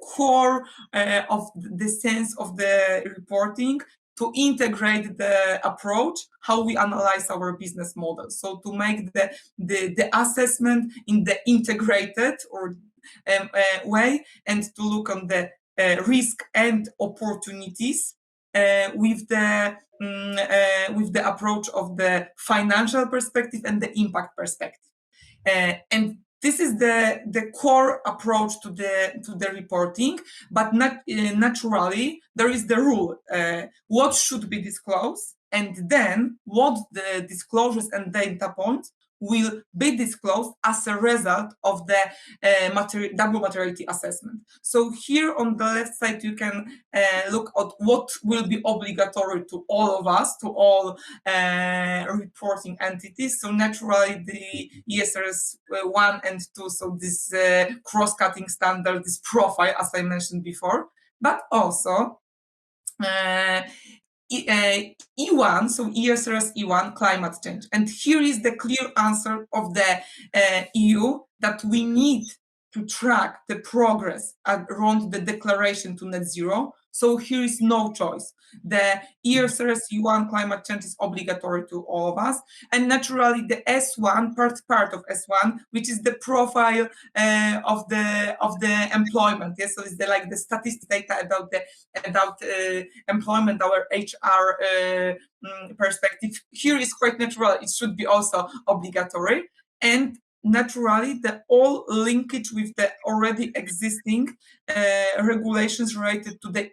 core of the sense of the reporting. to integrate the approach, how we analyze our business model. So to make the assessment in the integrated or way, and to look on the risk and opportunities with the approach of the financial perspective and the impact perspective. And this is the core approach to the reporting, but naturally there is the rule what should be disclosed, and then what the disclosures and data points will be disclosed as a result of the double materiality assessment. So here on the left side, you can look at what will be obligatory to all of us, to all reporting entities. So naturally, the ESRS 1 and 2, so this cross-cutting standard, this profile, as I mentioned before, but also E1, so ESRS E1, climate change. And here is the clear answer of the EU that we need to track the progress around the declaration to net zero. So here is no choice. The ESRS E1 climate change is obligatory to all of us. And naturally the S1, part of S1, which is the profile of the employment. Yes, so it's like the statistic data about employment, our HR perspective. Here is quite natural. It should be also obligatory. And naturally, the all linkage with the already existing regulations related to the,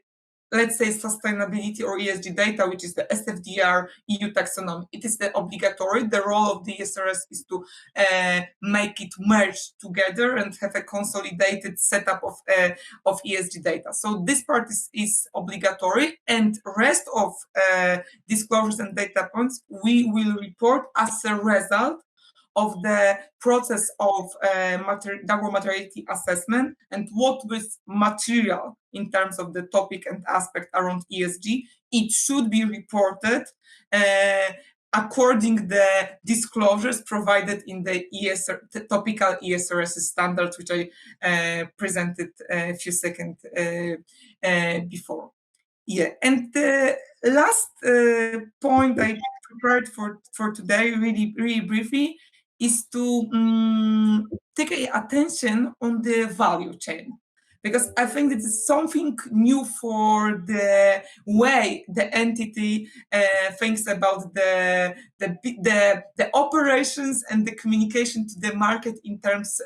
let's say, sustainability or ESG data, which is the SFDR EU taxonomy. It is the obligatory. The role of the ESRS is to make it merge together and have a consolidated setup of ESG data. So this part is obligatory, and rest of disclosures and data points we will report as a result of the process of double materiality assessment, and what was material in terms of the topic and aspect around ESG. It should be reported according the disclosures provided in the topical ESRS standards, which I presented a few seconds before. Yeah, and the last point I prepared for today, really briefly, is to take attention on the value chain, because I think this is something new for the way the entity thinks about the operations and the communication to the market in terms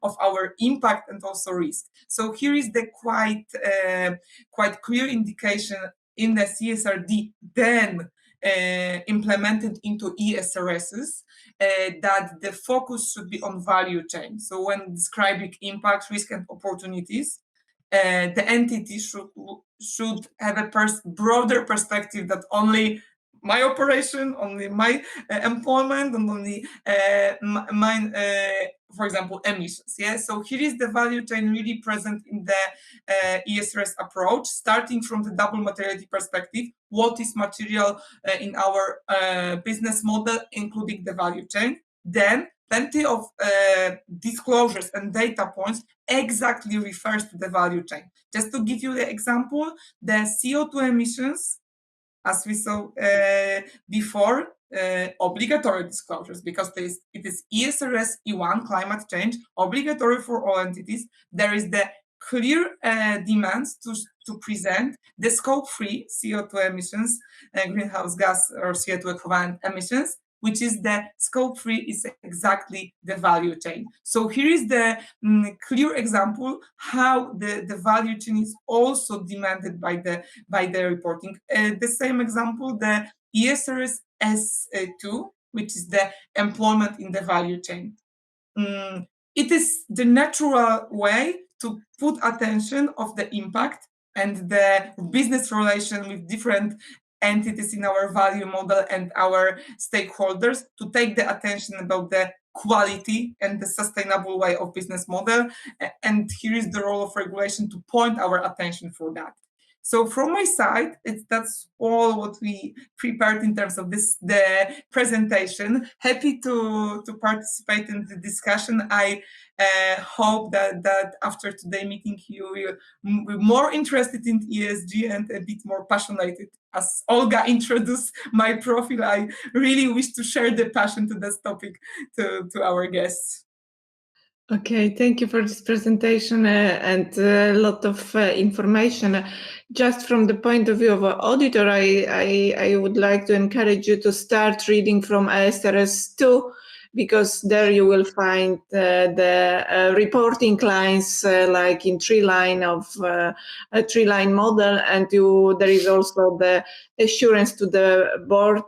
of our impact and also risk. So here is the quite clear indication in the CSRD, then implemented into ESRSs, that the focus should be on value chain. So when describing impact, risk, and opportunities, the entity should have a broader perspective that only my operation, only my employment, and only mine, for example, emissions. Yeah. So here is the value chain really present in the ESRS approach, starting from the double materiality perspective. What is material in our business model, including the value chain? Then plenty of disclosures and data points exactly refers to the value chain. Just to give you the example, the CO2 emissions, as we saw before, obligatory disclosures, because it is ESRS E1 climate change, obligatory for all entities. There is the clear demands to present the scope 3 CO2 emissions, greenhouse gas or CO2 equivalent emissions, which is the scope 3 is exactly the value chain. So here is the clear example how the value chain is also demanded by the reporting. The same example, the ESRS S2, which is the employment in the value chain. It is the natural way to put attention of the impact and the business relation with different entities in our value model and our stakeholders, to take the attention about the quality and the sustainable way of business model. And here is the role of regulation to point our attention for that. So from my side, that's all what we prepared in terms of the presentation. Happy to participate in the discussion. I hope that after today's meeting you will be more interested in ESG and a bit more passionate. As Olga introduced my profile, I really wish to share the passion to this topic to our guests.
Okay, thank you for this presentation and a lot of information. Just from the point of view of an auditor, I would like to encourage you to start reading from ISRS 2, because there you will find the reporting lines like in three-line of a three-line model, and there is also the assurance to the board,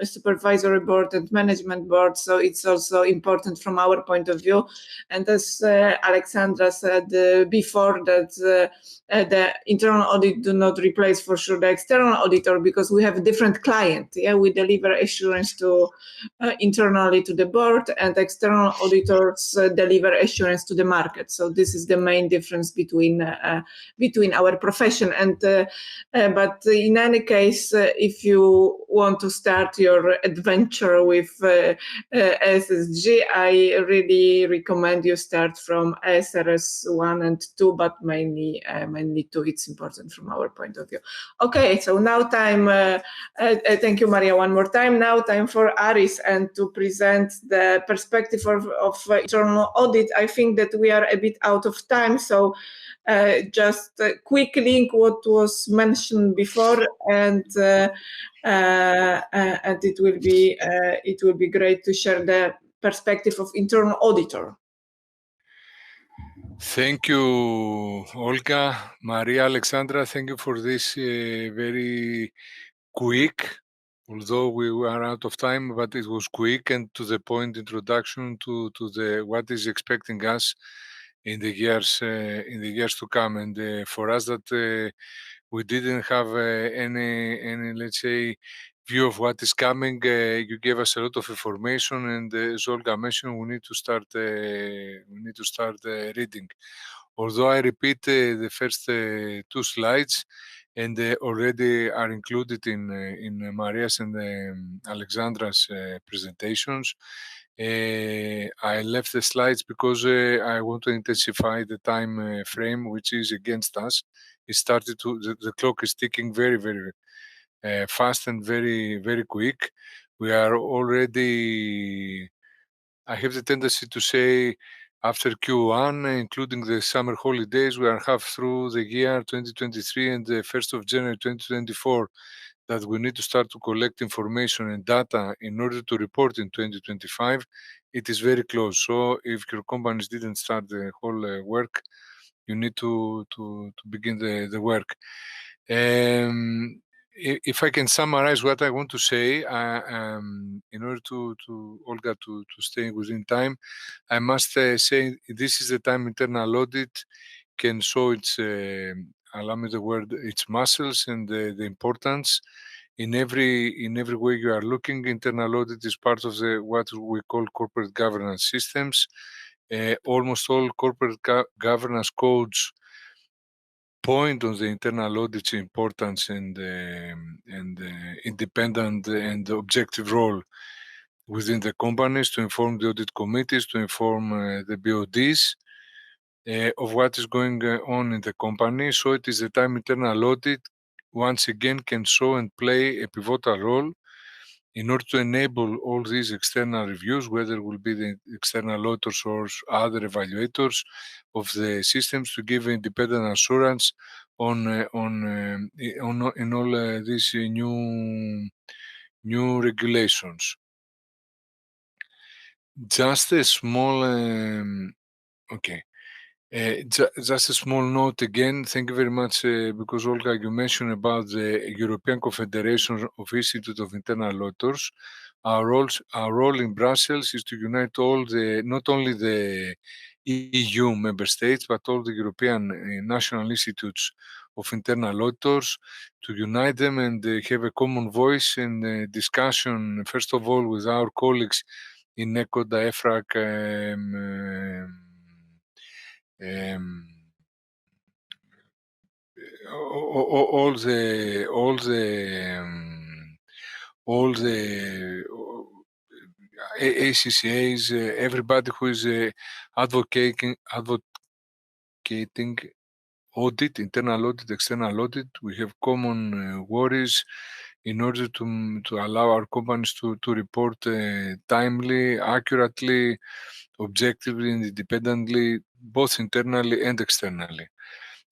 supervisory board and management board. So it's also important from our point of view. And as Alexandra said before, that the internal audit do not replace for sure the external auditor, because we have a different client. Yeah, we deliver assurance to internally to the board, and external auditors deliver assurance to the market. So this is the main difference between our profession. And but in any case, if you want to start your adventure with SSG, I really recommend you start from ISRS 1 and 2, but mainly 2. It's important from our point of view. Okay, so now time. Thank you, Maria, one more time. Now time for Aris and to present the perspective of internal audit. I think that we are a bit out of time, so just a quick link what was mentioned before, and it will be great to share the perspective of internal auditor.
Thank you, Olga, Maria, Alexandra. Thank you for this very quick, although we were out of time, but it was quick and to the point introduction to the what is expecting us in the years to come. And for us that we didn't have any let's say view of what is coming, you gave us a lot of information, and as Olga mentioned, we need to start reading. Although I repeat the first two slides, and already are included in Maria's and Alexandra's presentations. I left the slides because I want to intensify the time frame, which is against us. It started the clock is ticking very, very fast and very, very quick. We are already, I have the tendency to say, after Q1, including the summer holidays, we are half through the year 2023 and the 1st of January 2024, that we need to start to collect information and data in order to report in 2025. It is very close. So if your companies didn't start the whole work, you need to begin the work. If I can summarize what I want to say, in order to Olga to stay within time, I must say this is the time internal audit can show its, allow me the word, its muscles and the importance. In every way you are looking, internal audit is part of what we call corporate governance systems. Almost all corporate governance codes point on the internal audit's importance and independent and objective role within the companies to inform the audit committees, to inform the BODs of what is going on in the company. So it is the time internal audit once again can show and play a pivotal role in order to enable all these external reviews, whether it will be the external auditors or other evaluators of the systems, to give independent assurance on in all these new regulations. Just a small okay. Just a small note again. Thank you very much, because Olga, you mentioned about the European Confederation of Institute of Internal Auditors. Our role in Brussels is to unite not only the EU member states, but all the European national institutes of internal auditors, to unite them and have a common voice and discussion, first of all, with our colleagues in ECODA, EFRAC, all the ACCAs, everybody who is advocating audit, internal audit, external audit. We have common worries in order to allow our companies to report timely, accurately, objectively, and independently, both internally and externally.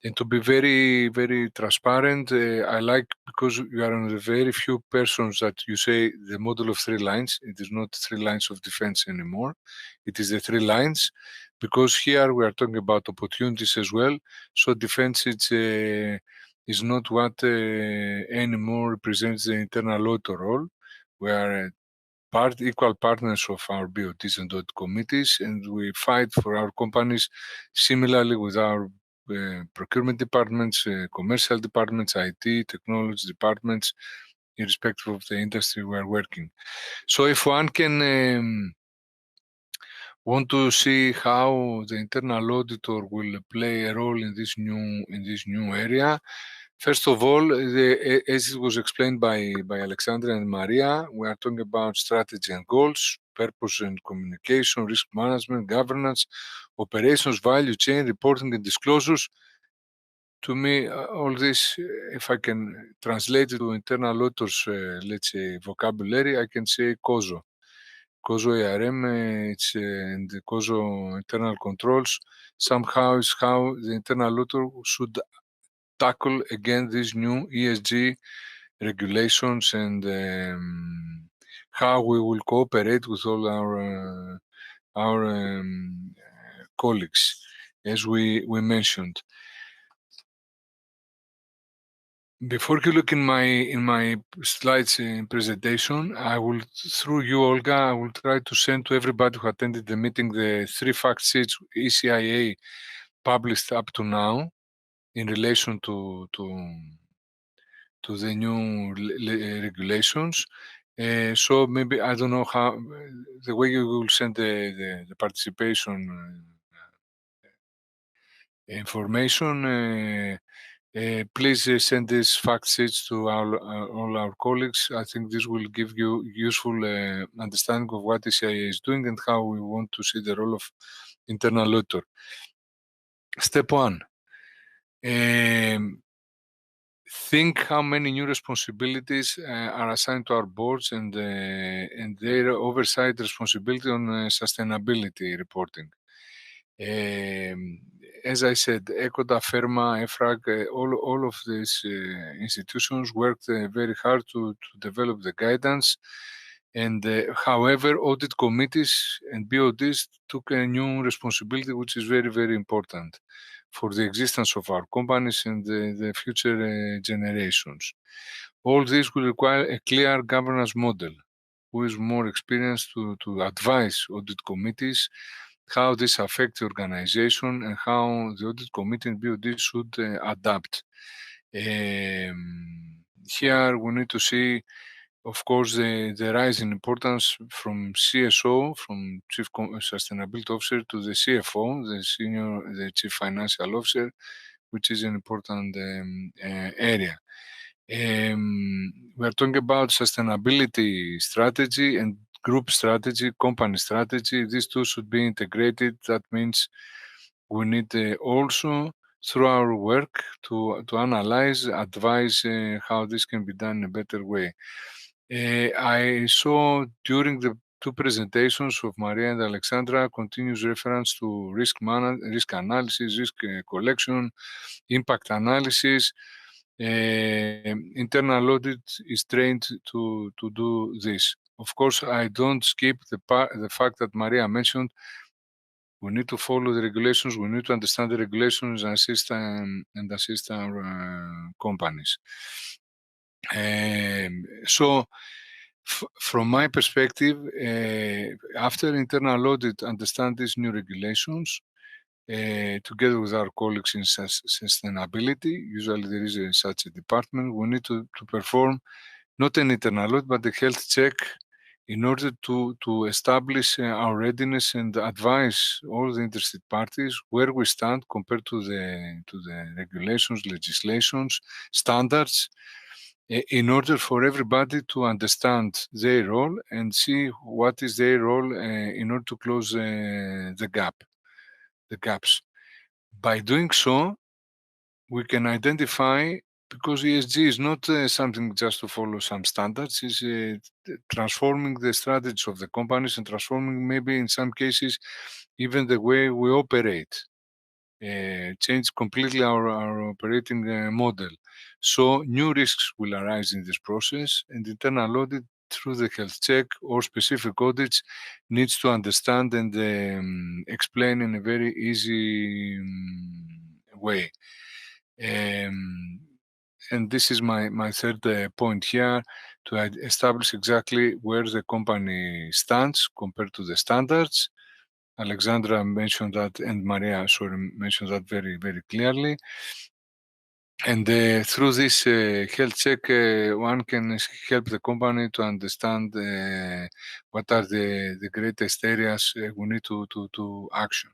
And to be very, very transparent, I like, because you are on the very few persons that you say the model of 3 lines. It is not 3 lines of defense anymore. It is the 3 lines, because here we are talking about opportunities as well. So defense is not what anymore represents the internal auditor role. We are equal partners of our BOTs and audit committees, and we fight for our companies similarly with our procurement departments, commercial departments, IT, technology departments, irrespective of the industry we are working. So if one can want to see how the internal auditor will play a role in this new area, first of all, as it was explained by Alexandra and Maria, we are talking about strategy and goals, purpose and communication, risk management, governance, operations, value chain, reporting and disclosures. To me, all this, if I can translate it to internal auditors, let's say, vocabulary, I can say COSO. COSO ARM, and the COSO internal controls, somehow is how the internal auditor should tackle again these new ESG regulations, and how we will cooperate with all our colleagues, as we mentioned. Before you look in my slides in presentation, I will, through you, Olga, I will try to send to everybody who attended the meeting the 3 fact sheets ECIA published up to now in relation to the new regulations. So maybe, I don't know how, the way you will send the participation information, please send these fact sheets to all our colleagues. I think this will give you useful understanding of what ECIA is doing and how we want to see the role of internal auditor. Step 1. Think how many new responsibilities are assigned to our boards and their oversight responsibility on sustainability reporting. As I said, ECODA, FERMA, EFRAG, all of these institutions worked very hard to develop the guidance. And however, audit committees and BODs took a new responsibility, which is very, very important for the existence of our companies and the future generations. All this will require a clear governance model, who is more experienced to advise audit committees how this affects the organization and how the audit committee and BOD should adapt. Here we need to see, of course, the rise in importance from CSO, from Chief Sustainability Officer, to the CFO, the Chief Financial Officer, which is an important area. We are talking about sustainability strategy and group strategy, company strategy. These two should be integrated. That means we need also, through our work, to analyze, advise how this can be done in a better way. I saw during the 2 presentations of Maria and Alexandra continuous reference to risk analysis, risk collection, impact analysis. Internal audit is trained to do this. Of course, I don't skip the fact that Maria mentioned. We need to follow the regulations. We need to understand the regulations and assist our companies. So, from my perspective, after internal audit, understand these new regulations, together with our colleagues in sustainability. Usually there is such a department. We need to perform not an internal audit, but a health check in order to establish our readiness and advise all the interested parties where we stand compared to the regulations, legislations, standards, in order for everybody to understand their role and see what is their role in order to close the gaps. By doing so, we can identify, because ESG is not something just to follow some standards, it's transforming the strategies of the companies and transforming maybe in some cases even the way we operate. Change completely our operating model. So new risks will arise in this process, and internal audit through the health check or specific audits needs to understand and explain in a very easy way. And this is my third point here, to establish exactly where the company stands compared to the standards. Alexandra mentioned that, and Maria, sorry, mentioned that very, very clearly. And through this health check, one can help the company to understand what are the greatest areas we need to action.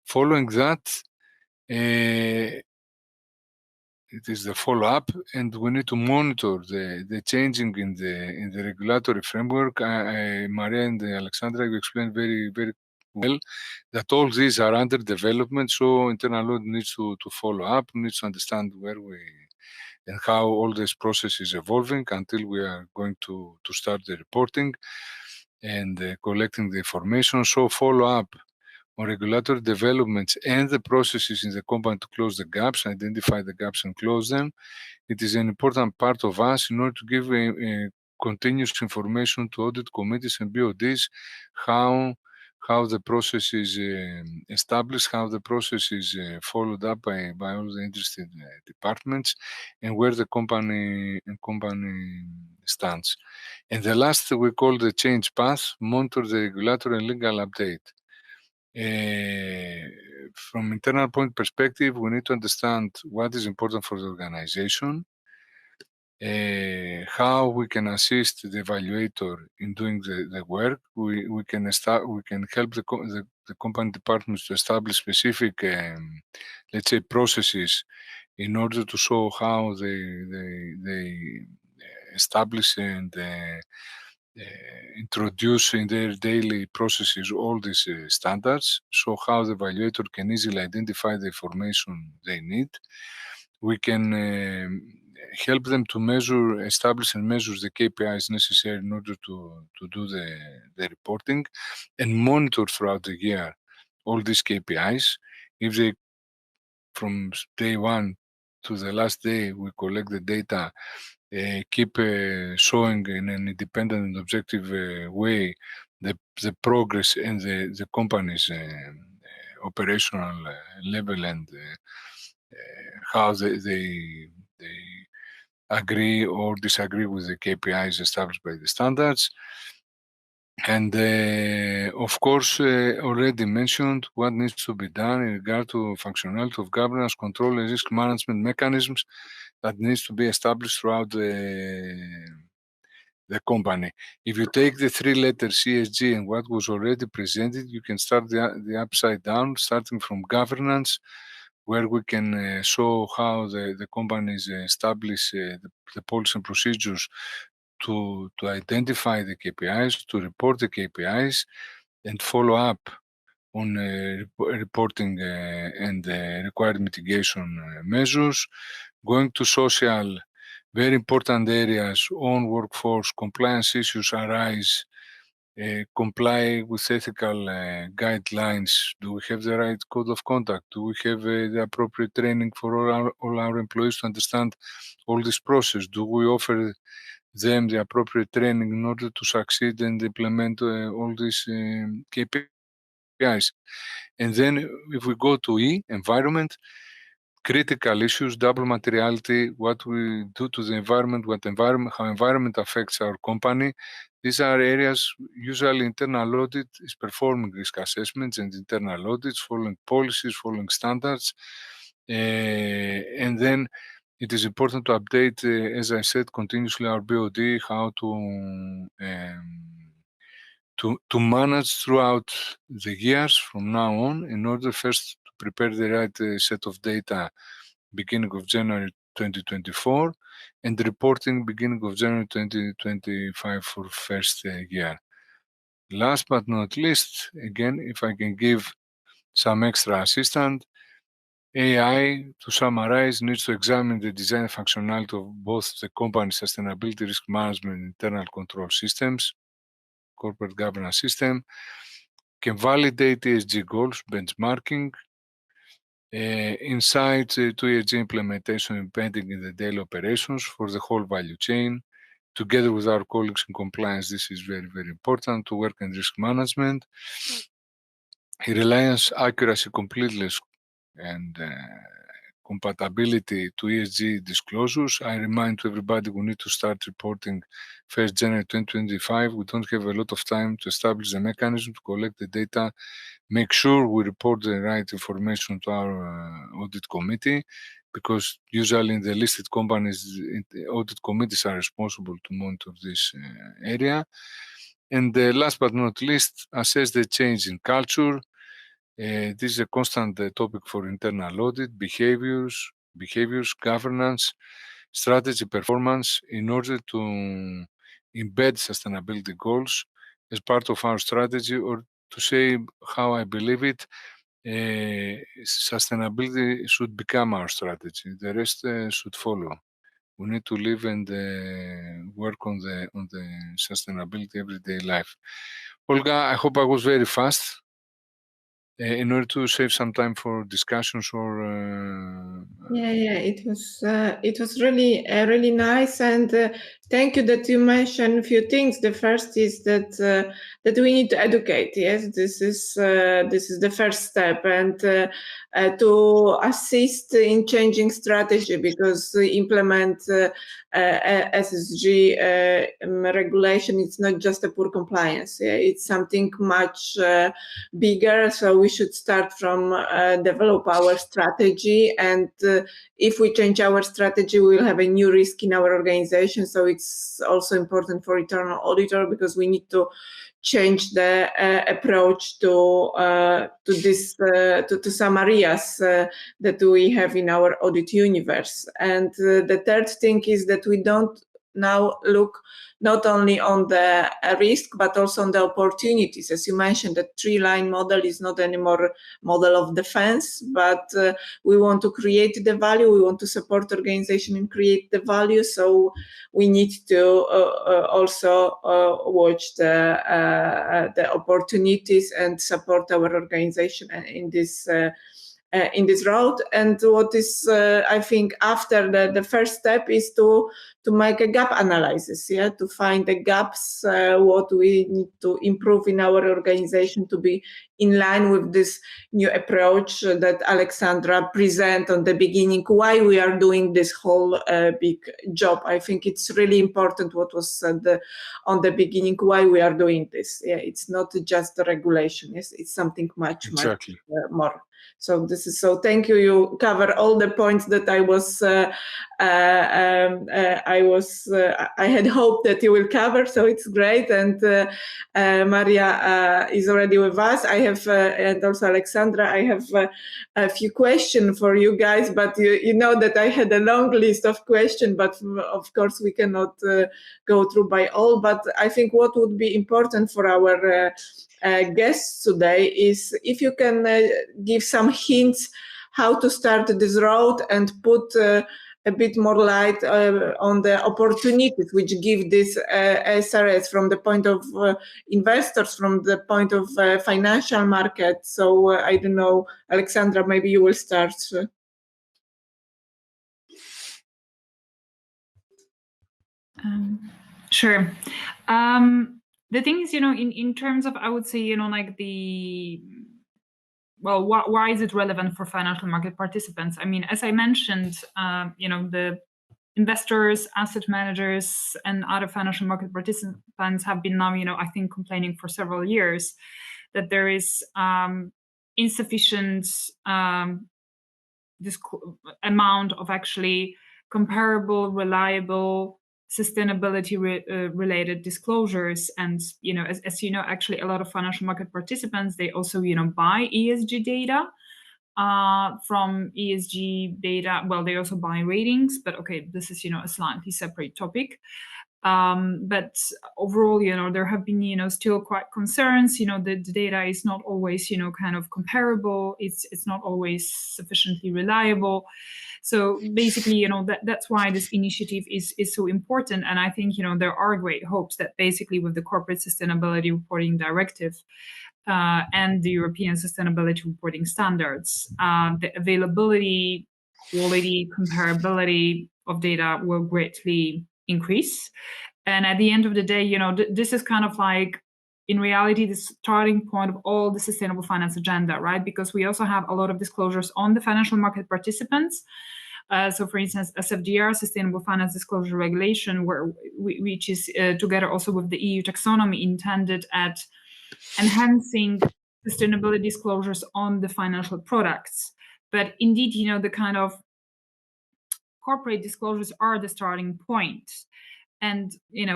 Following that, it is the follow-up, and we need to monitor the changing in the regulatory framework. Maria and Alexandra, you explained very, very well that all these are under development, so internal audit needs to follow up, needs to understand where we and how all this process is evolving until we are going to start the reporting and collecting the information. So follow up on regulatory developments and the processes in the company to close the gaps, identify the gaps and close them. It is an important part of us in order to give continuous information to audit committees and BODs how the process is established, how the process is followed up by all the interested departments, and where the company stands. And the last we call the change path, monitor the regulatory and legal update. From internal point perspective, we need to understand what is important for the organization, how we can assist the evaluator in doing the work. We can help the company departments to establish specific, let's say, processes in order to show how they establish and introduce in their daily processes all these standards, so how the evaluator can easily identify the information they need. We can help them to establish and measure the KPIs necessary in order to do the reporting and monitor throughout the year all these KPIs. If they, from day one to the last day, we collect the data, keep showing in an independent and objective way the progress and the company's operational level and how they agree or disagree with the KPIs established by the standards. And of course, already mentioned what needs to be done in regard to functionality of governance, control, and risk management mechanisms that needs to be established throughout the company. If you take the three letters ESG and what was already presented, you can start the upside down, starting from governance, where we can show how the companies establish the policy and procedures to identify the KPIs, to report the KPIs, and follow up on reporting and required mitigation measures. Going to social, very important areas, on workforce, compliance issues arise, comply with ethical guidelines. Do we have the right code of conduct? Do we have the appropriate training for all our employees to understand all this process? Do we offer them the appropriate training in order to succeed and implement all these KPIs? And then if we go to E, environment, critical issues, double materiality, what we do to the environment, how environment affects our company. These are areas usually internal audit is performing risk assessments and internal audits, following policies, following standards. And then it is important to update, as I said, continuously our BOD, how to manage throughout the years from now on, in order first to prepare the right set of data beginning of January 2024, and reporting beginning of January 2025 for first year. Last but not least, again, if I can give some extra assistance, AI, to summarize, needs to examine the design functionality of both the company's sustainability risk management and internal control systems, corporate governance system, can validate ESG goals, benchmarking, insights to ESG implementation embedding in the daily operations for the whole value chain. Together with our colleagues in compliance, this is very, very important to work in risk management. Reliance, accuracy, completeness, and compatibility to ESG disclosures. I remind to everybody we need to start reporting 1st January 2025. We don't have a lot of time to establish the mechanism to collect the data, make sure we report the right information to our audit committee, because usually in the listed companies, the audit committees are responsible to monitor this area. And last but not least, assess the change in culture. This is a constant topic for internal audit, behaviors, governance, strategy, performance, in order to embed sustainability goals as part of our strategy, or to say how I believe it, sustainability should become our strategy. The rest should follow. We need to live and work on the sustainability everyday life. Olga, I hope I was very fast. In order to save some time for discussions or
it was really really nice, and thank you that you mentioned a few things. The first is that we need to educate. Yes, this is the first step, and to assist in changing strategy, because implement SSG regulation, it's not just a poor compliance. Yeah, it's something much bigger. So we should start from develop our strategy, and if we change our strategy, we will have a new risk in our organization. So it's also important for internal auditor, because we need to change the approach to some areas that we have in our audit universe. And the third thing is that we don't now look not only on the risk, but also on the opportunities. As you mentioned, the three-line model is not anymore model of defense, but we want to create the value. We want to support organization and create the value. So we need to also watch the opportunities and support our organization in this route. And what is, I think, after the first step is to make a gap analysis, to find the gaps, what we need to improve in our organization to be in line with this new approach that Alexandra presented on the beginning, why we are doing this whole big job. I think it's really important what was said on the beginning, why we are doing this. It's not just the regulation, it's something much more. So thank you. You cover all the points that I had hoped that you will cover. So it's great. And Maria is already with us. I have, and also Alexandra, I have a few questions for you guys, but you know that I had a long list of questions, but of course we cannot go through by all. But I think what would be important for our guests today is if you can give some hints how to start this road and put a bit more light on the opportunities which give this SRS from the point of investors, from the point of financial market. So I don't know, Alexandra, maybe you will start.
Sure. The thing is, in terms of, I would say, like why is it relevant for financial market participants? I mean, as I mentioned, the investors, asset managers, and other financial market participants have been now, I think, complaining for several years that there is insufficient amount of actually comparable, reliable, sustainability related disclosures. And as you know, actually a lot of financial market participants, they also buy ESG data, from ESG data. Well, they also buy ratings, but okay, this is, a slightly separate topic. But overall, there have been, still quite concerns. The data is not always, kind of comparable. It's not always sufficiently reliable. So basically, that's why this initiative is so important. And I think, there are great hopes that basically with the Corporate Sustainability Reporting Directive and the European Sustainability Reporting Standards, the availability, quality, comparability of data will greatly increase. And at the end of the day, this is kind of like, in reality, the starting point of all the sustainable finance agenda, right? Because we also have a lot of disclosures on the financial market participants. So, for instance, SFDR, Sustainable Finance Disclosure Regulation, which is together also with the EU taxonomy intended at enhancing sustainability disclosures on the financial products. But indeed, the kind of corporate disclosures are the starting point. And,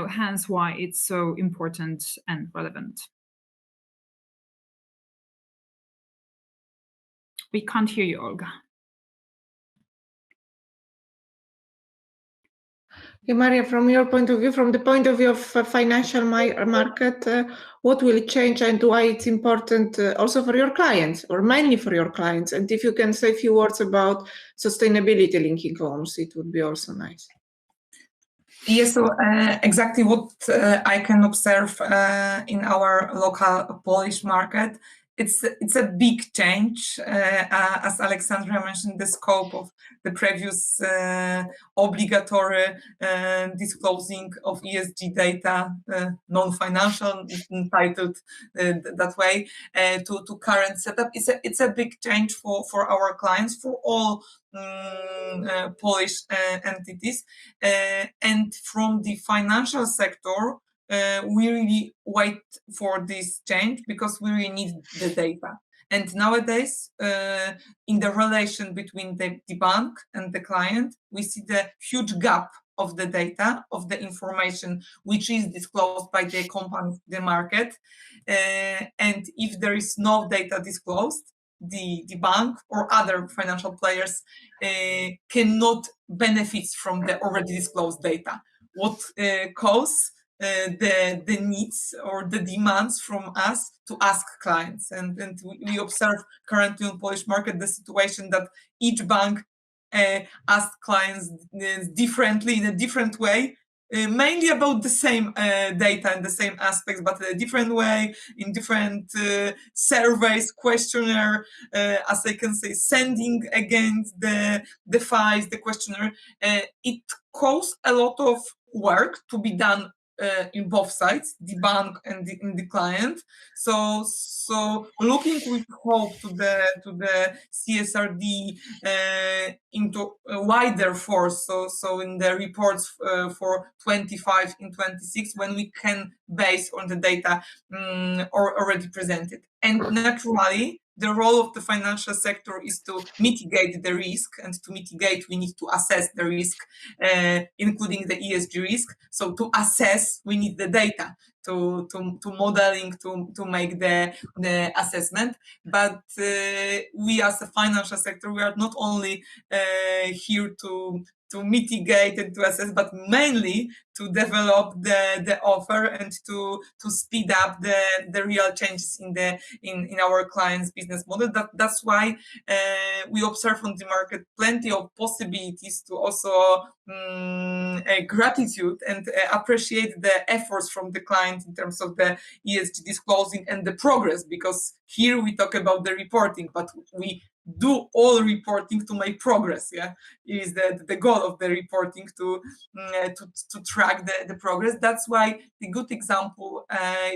hence why it's so important and relevant. We can't hear you, Olga.
Okay, Maria, from your point of view, from the point of view of financial market, what will change and why it's important also for your clients, or mainly for your clients? And if you can say a few words about sustainability linking loans, it would be also nice.
Yes, so exactly what I can observe in our local Polish market, it's a big change. As Alexandra mentioned, the scope of the previous obligatory disclosing of ESG data, non-financial, entitled that way, to current setup. It's a big change for our clients, for all Polish entities, and from the financial sector, we really wait for this change because we really need the data. And nowadays, in the relation between the bank and the client, we see the huge gap of the data, of the information which is disclosed by the company, the market. And if there is no data disclosed, the bank or other financial players cannot benefit from the already disclosed data. What cause the needs or the demands from us to ask clients. And we observe currently in Polish market the situation that each bank asks clients differently, in a different way, mainly about the same data and the same aspects, but a different way, in different surveys, questionnaire, as I can say, sending against the files, the questionnaire. It costs a lot of work to be done in both sides, the bank and the client. So looking with hope to the CSRD into a wider force. So in the reports for 25 and 26, when we can base on the data or already presented. And naturally, the role of the financial sector is to mitigate the risk, and to mitigate, we need to assess the risk, including the ESG risk. So to assess, we need the data to modeling, to make the assessment. But we as a financial sector, we are not only here to mitigate and to assess, but mainly to develop the offer and to speed up the real changes in our clients' business model. That's why we observe on the market plenty of possibilities to also gratitude and appreciate the efforts from the client in terms of the ESG disclosing and the progress, because here we talk about the reporting, but we do all reporting to make progress. Yeah, is the goal of the reporting to track the progress. That's why the good example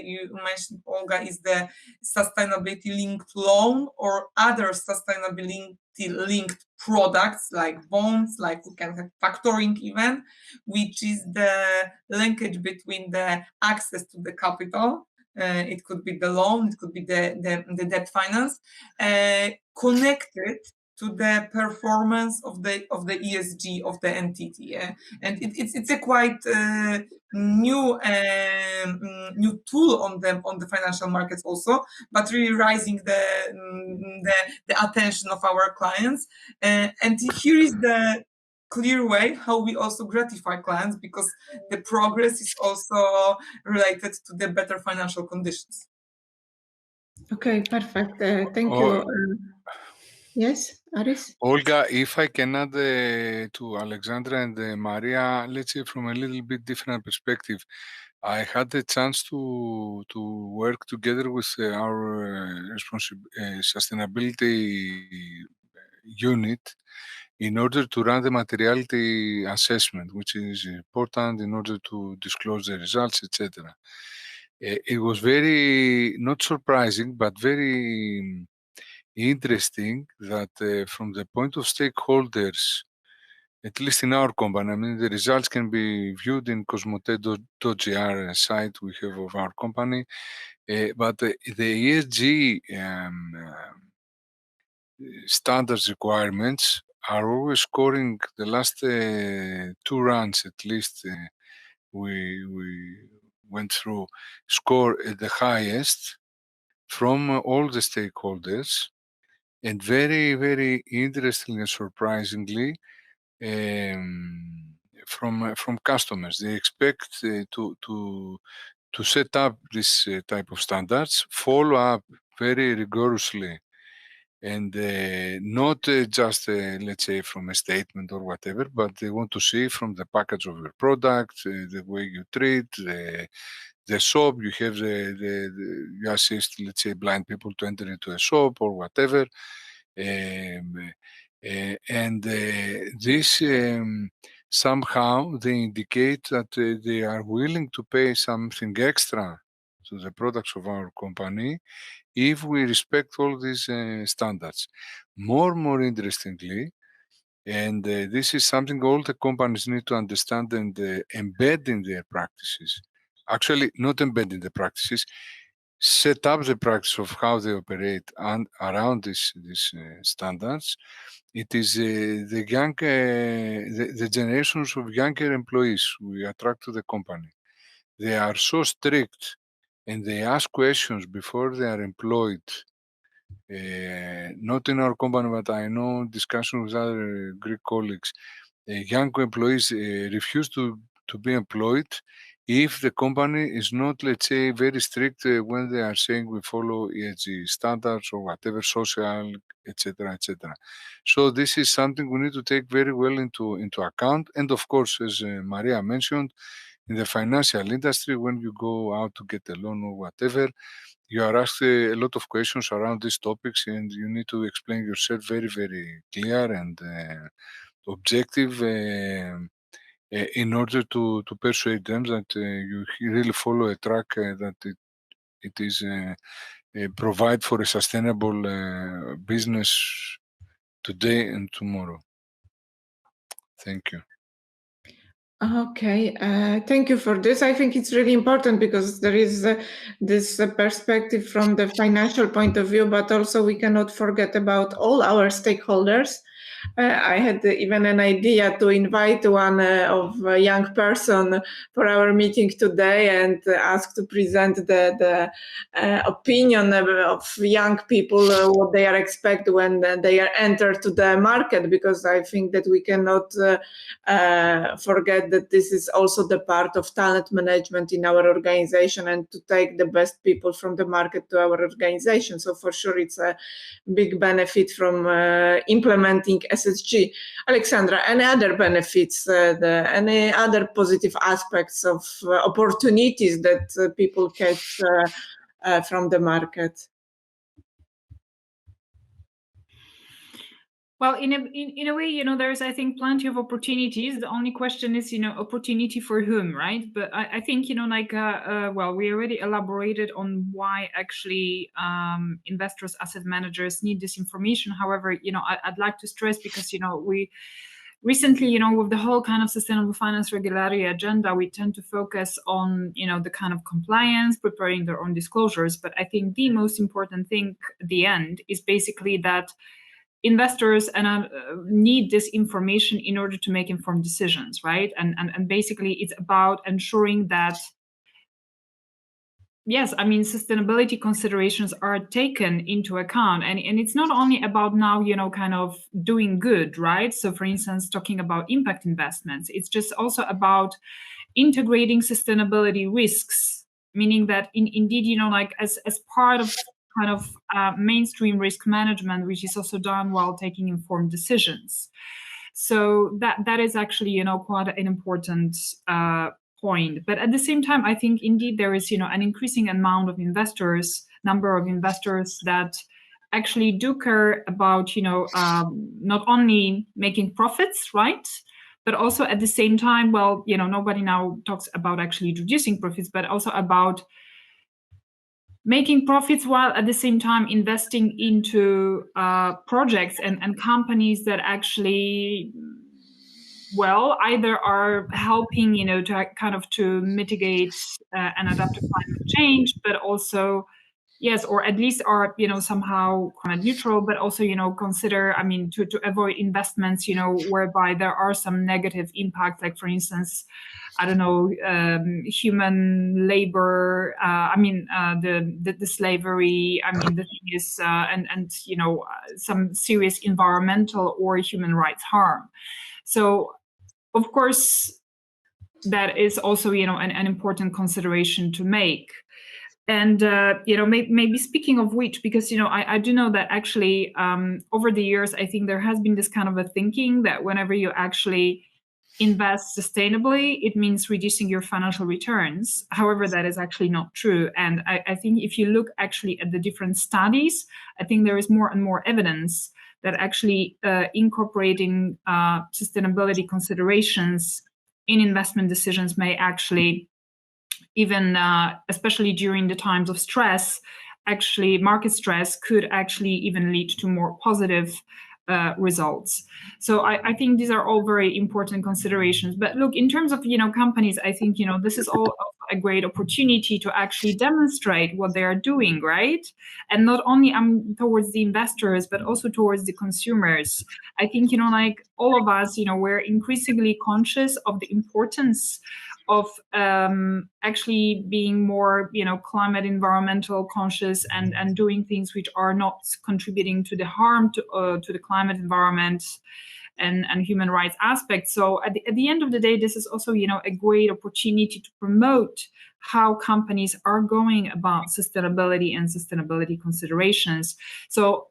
you mentioned, Olga, is the sustainability linked loan or other sustainability linked products like bonds, like we can have factoring even, which is the linkage between the access to the capital. It could be the loan, it could be the debt finance, connected to the performance of the ESG of the entity. And it's a quite new tool on the financial markets also, but really raising the attention of our clients. And here is the clear way how we also gratify clients, because the progress is also related to the better financial conditions.
Okay, perfect. Thank you. Yes, Aris?
Olga, if I can add to Alexandra and Maria, let's say from a little bit different perspective. I had the chance to work together with our sustainability unit in order to run the materiality assessment, which is important in order to disclose the results, etc. It was very, not surprising, but very interesting that from the point of stakeholders, at least in our company, I mean, the results can be viewed in cosmote.gr site we have of our company, but the ESG standards requirements are always scoring the last 2 runs at least we went through, score at the highest from all the stakeholders, and very, very interestingly and surprisingly, from customers. They expect to set up this type of standards, follow up very rigorously, and not just let's say from a statement or whatever, but they want to see from the package of your product, the way you treat the shop. You have you assist, let's say, blind people to enter into a shop or whatever. And this somehow they indicate that they are willing to pay something extra to the products of our company if we respect all these standards. More interestingly, and this is something all the companies need to understand and embed in their practices. Actually, not embed in the practices, set up the practice of how they operate and around these standards. It is the young, the generations of younger employees we attract to the company. They are so strict and they ask questions before they are employed. Not in our company, but I know discussion with other Greek colleagues. Young employees refuse to be employed if the company is not, let's say, very strict when they are saying we follow ESG standards or whatever, social, etc., etc. So this is something we need to take very well into account. And of course, as Maria mentioned, in the financial industry, when you go out to get a loan or whatever, you are asked a lot of questions around these topics, and you need to explain yourself very, very clear and objective in order to persuade them that you really follow a track that it is provide for a sustainable business today and tomorrow. Thank you.
Okay, thank you for this. I think it's really important because there is this perspective from the financial point of view, but also we cannot forget about all our stakeholders. I had even an idea to invite one of a young person for our meeting today and ask to present the opinion of young people, what they are expect when they are enter to the market, because I think that we cannot forget that this is also the part of talent management in our organization and to take the best people from the market to our organization. So for sure, it's a big benefit from implementing SSG. Alexandra, any other benefits, any other positive aspects of opportunities that people catch from the market?
Well, in a way, there's, I think, plenty of opportunities. The only question is, opportunity for whom, right? But I think, well, we already elaborated on why actually investors, asset managers need this information. However, I'd like to stress, because, we recently, with the whole kind of sustainable finance regulatory agenda, we tend to focus on, the kind of compliance, preparing their own disclosures. But I think the most important thing at the end is basically that investors and need this information in order to make informed decisions, right? And basically it's about ensuring that, yes, I mean, sustainability considerations are taken into account. And it's not only about now, kind of doing good, right? So for instance, talking about impact investments, it's just also about integrating sustainability risks, meaning that indeed, as part of kind of mainstream risk management, which is also done while taking informed decisions. So that is actually, quite an important point. But at the same time, I think indeed there is, an increasing amount of number of investors that actually do care about, not only making profits, right? But also at the same time, well, nobody now talks about actually reducing profits, but also about making profits while at the same time investing into projects and companies that actually, well, either are helping, to kind of to mitigate and adapt to climate change, but also, yes, or at least are, somehow kind of neutral, but also, consider, I mean, to avoid investments, whereby there are some negative impacts, like for instance, I don't know, human labor, the slavery, I mean, the thing is, and some serious environmental or human rights harm. So, of course, that is also, an important consideration to make. And, maybe speaking of which, because, I do know that actually over the years, I think there has been this kind of a thinking that whenever you actually invest sustainably, it means reducing your financial returns. However, that is actually not true. And I think if you look actually at the different studies, I think there is more and more evidence that actually incorporating sustainability considerations in investment decisions may actually, even especially during the times of stress, actually market stress could actually even lead to more positive results. So I think these are all very important considerations. But look, in terms of, companies, I think, this is all a great opportunity to actually demonstrate what they are doing, right? And not only towards the investors, but also towards the consumers. I think, like all of us, we're increasingly conscious of the importance of actually being more, climate environmental conscious and doing things which are not contributing to the harm to the climate environment and human rights aspects. So at the end of the day, this is also, a great opportunity to promote how companies are going about sustainability and sustainability considerations. So,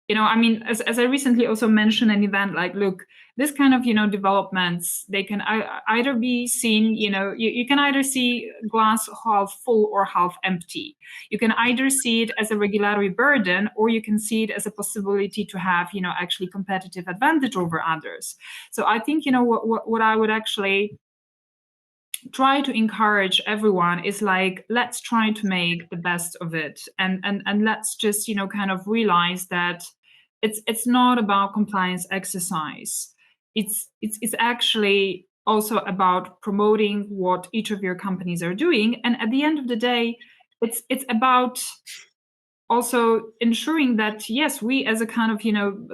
as I recently also mentioned an event, like, look, this kind of, developments, they can either be seen, you can either see glass half full or half empty. You can either see it as a regulatory burden, or you can see it as a possibility to have, actually competitive advantage over others. So I think, what I would actually try to encourage everyone is like, let's try to make the best of it. And let's just, kind of realize that it's not about compliance exercise. It's actually also about promoting what each of your companies are doing. And at the end of the day, it's about also ensuring that, yes, we as a kind of,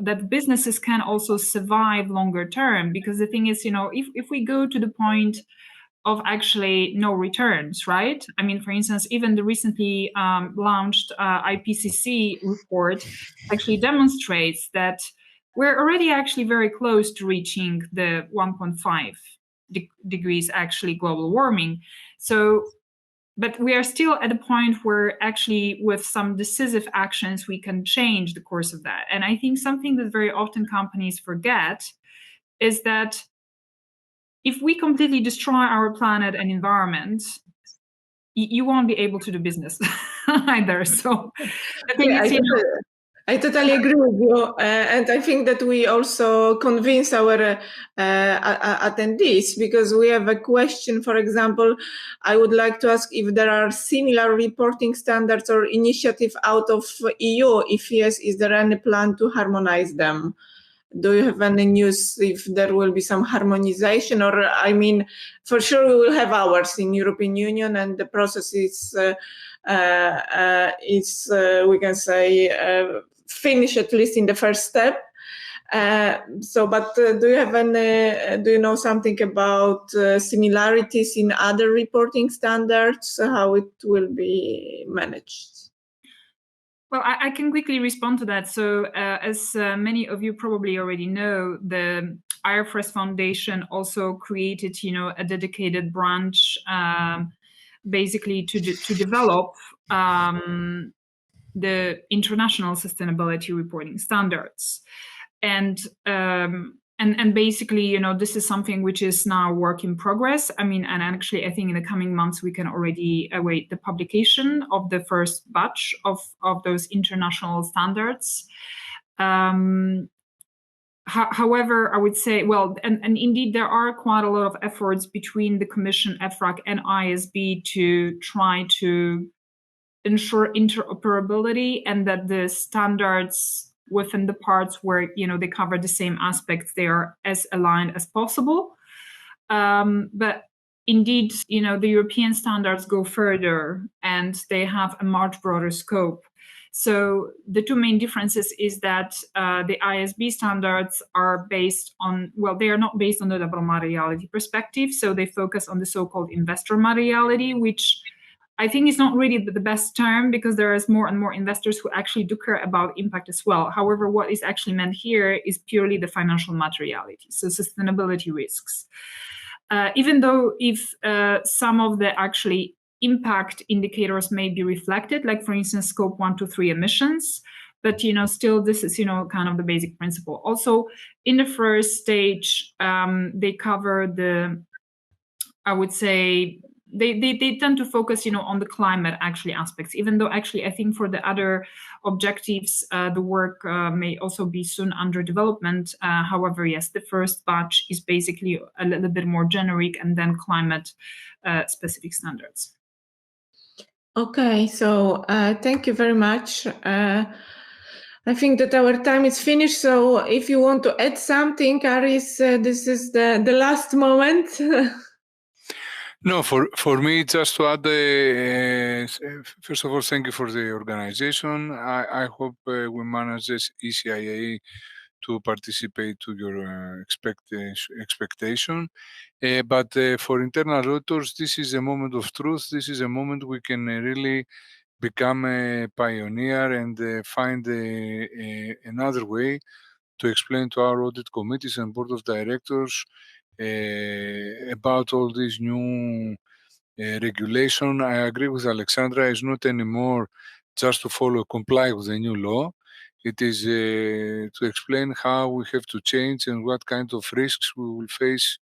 that businesses can also survive longer term. Because the thing is, if we go to the point of actually no returns, right? I mean, for instance, even the recently launched IPCC report actually demonstrates that we're already actually very close to reaching the 1.5 degrees actually global warming. So, but we are still at a point where actually with some decisive actions, we can change the course of that. And I think something that very often companies forget is that if we completely destroy our planet and environment, you won't be able to do business either. So the thing is,
I totally agree with you. And I think that we also convince our attendees, because we have a question. For example, I would like to ask if there are similar reporting standards or initiative out of EU. If yes, is there any plan to harmonize them? Do you have any news if there will be some harmonization? Or, I mean, for sure we will have ours in European Union, and the process is we can say, finish at least in the first step. But do you know something about similarities in other reporting standards, how it will be managed?
Well, I can quickly respond to that. So as many of you probably already know, the IFRS Foundation also created, a dedicated branch basically to develop the international sustainability reporting standards. And basically, this is something which is now a work in progress. I mean, and actually, I think in the coming months, we can already await the publication of the first batch of those international standards. However, I would say, well, and indeed, there are quite a lot of efforts between the Commission, EFRAG, and ISB to try to ensure interoperability and that the standards within the parts where they cover the same aspects, they are as aligned as possible. But indeed, the European standards go further and they have a much broader scope. So the two main differences is that the ISB standards are based on, well, they are not based on the double materiality perspective. So they focus on the so-called investor materiality, which I think is not really the best term because there is more and more investors who actually do care about impact as well. However, what is actually meant here is purely the financial materiality, so sustainability risks. Even though if some of the actually impact indicators may be reflected, like for instance, scope 1 to 3 emissions, but still this is kind of the basic principle. Also, in the first stage, they cover the, I would say, they tend to focus, on the climate actually aspects, even though actually I think for the other objectives, the work may also be soon under development. However, yes, the first batch is basically a little bit more generic and then climate specific standards.
Okay, so thank you very much. I think that our time is finished. So if you want to add something, Aris, this is the last moment.
No, for me, just to add, first of all, thank you for the organization. I hope we manage this ECIA to participate to your expectation. But for internal auditors, this is a moment of truth. This is a moment we can really become a pioneer and find another way to explain to our audit committees and board of directors about all these new regulation. I agree with Alexandra. It's not anymore just to comply with the new law. It is to explain how we have to change and what kind of risks we will face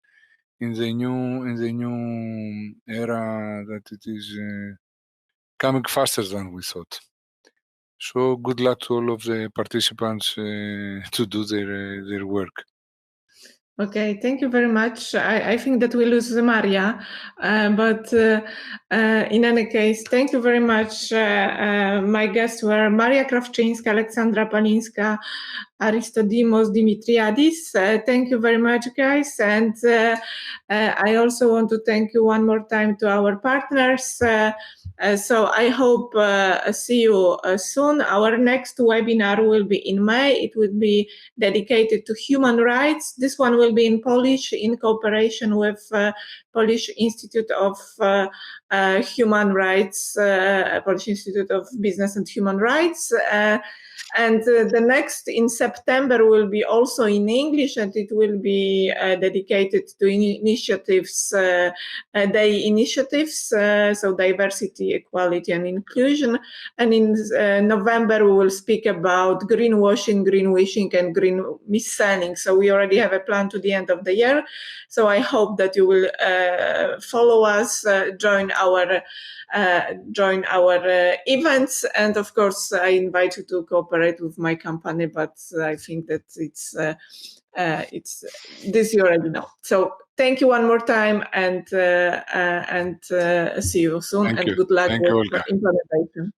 in the new era that it is coming faster than we thought. So good luck to all of the participants to do their work.
Okay, thank you very much. I think that we lose Maria, but in any case, thank you very much. My guests were Maria Krawczyńska, Aleksandra Palinska, Aristodimos Dimitriadis. Thank you very much, guys. And I also want to thank you one more time to our partners. So I hope see you soon. Our next webinar will be in May. It will be dedicated to human rights. This one will be in Polish in cooperation with Polish Institute of Human Rights, Polish Institute of Business and Human Rights. And the next in September will be also in English, and it will be dedicated to initiatives, day initiatives, so diversity, equality, and inclusion. And in November, we will speak about greenwashing, greenwishing, and green mis-selling. So we already have a plan to the end of the year. So I hope that you will follow us, join our events, and of course I invite you to cooperate with my company, but I think that it's this you already know. So thank you one more time, and see you soon.
Thank
and
you.
Good luck
Thank
with
you, Olga.
implementation.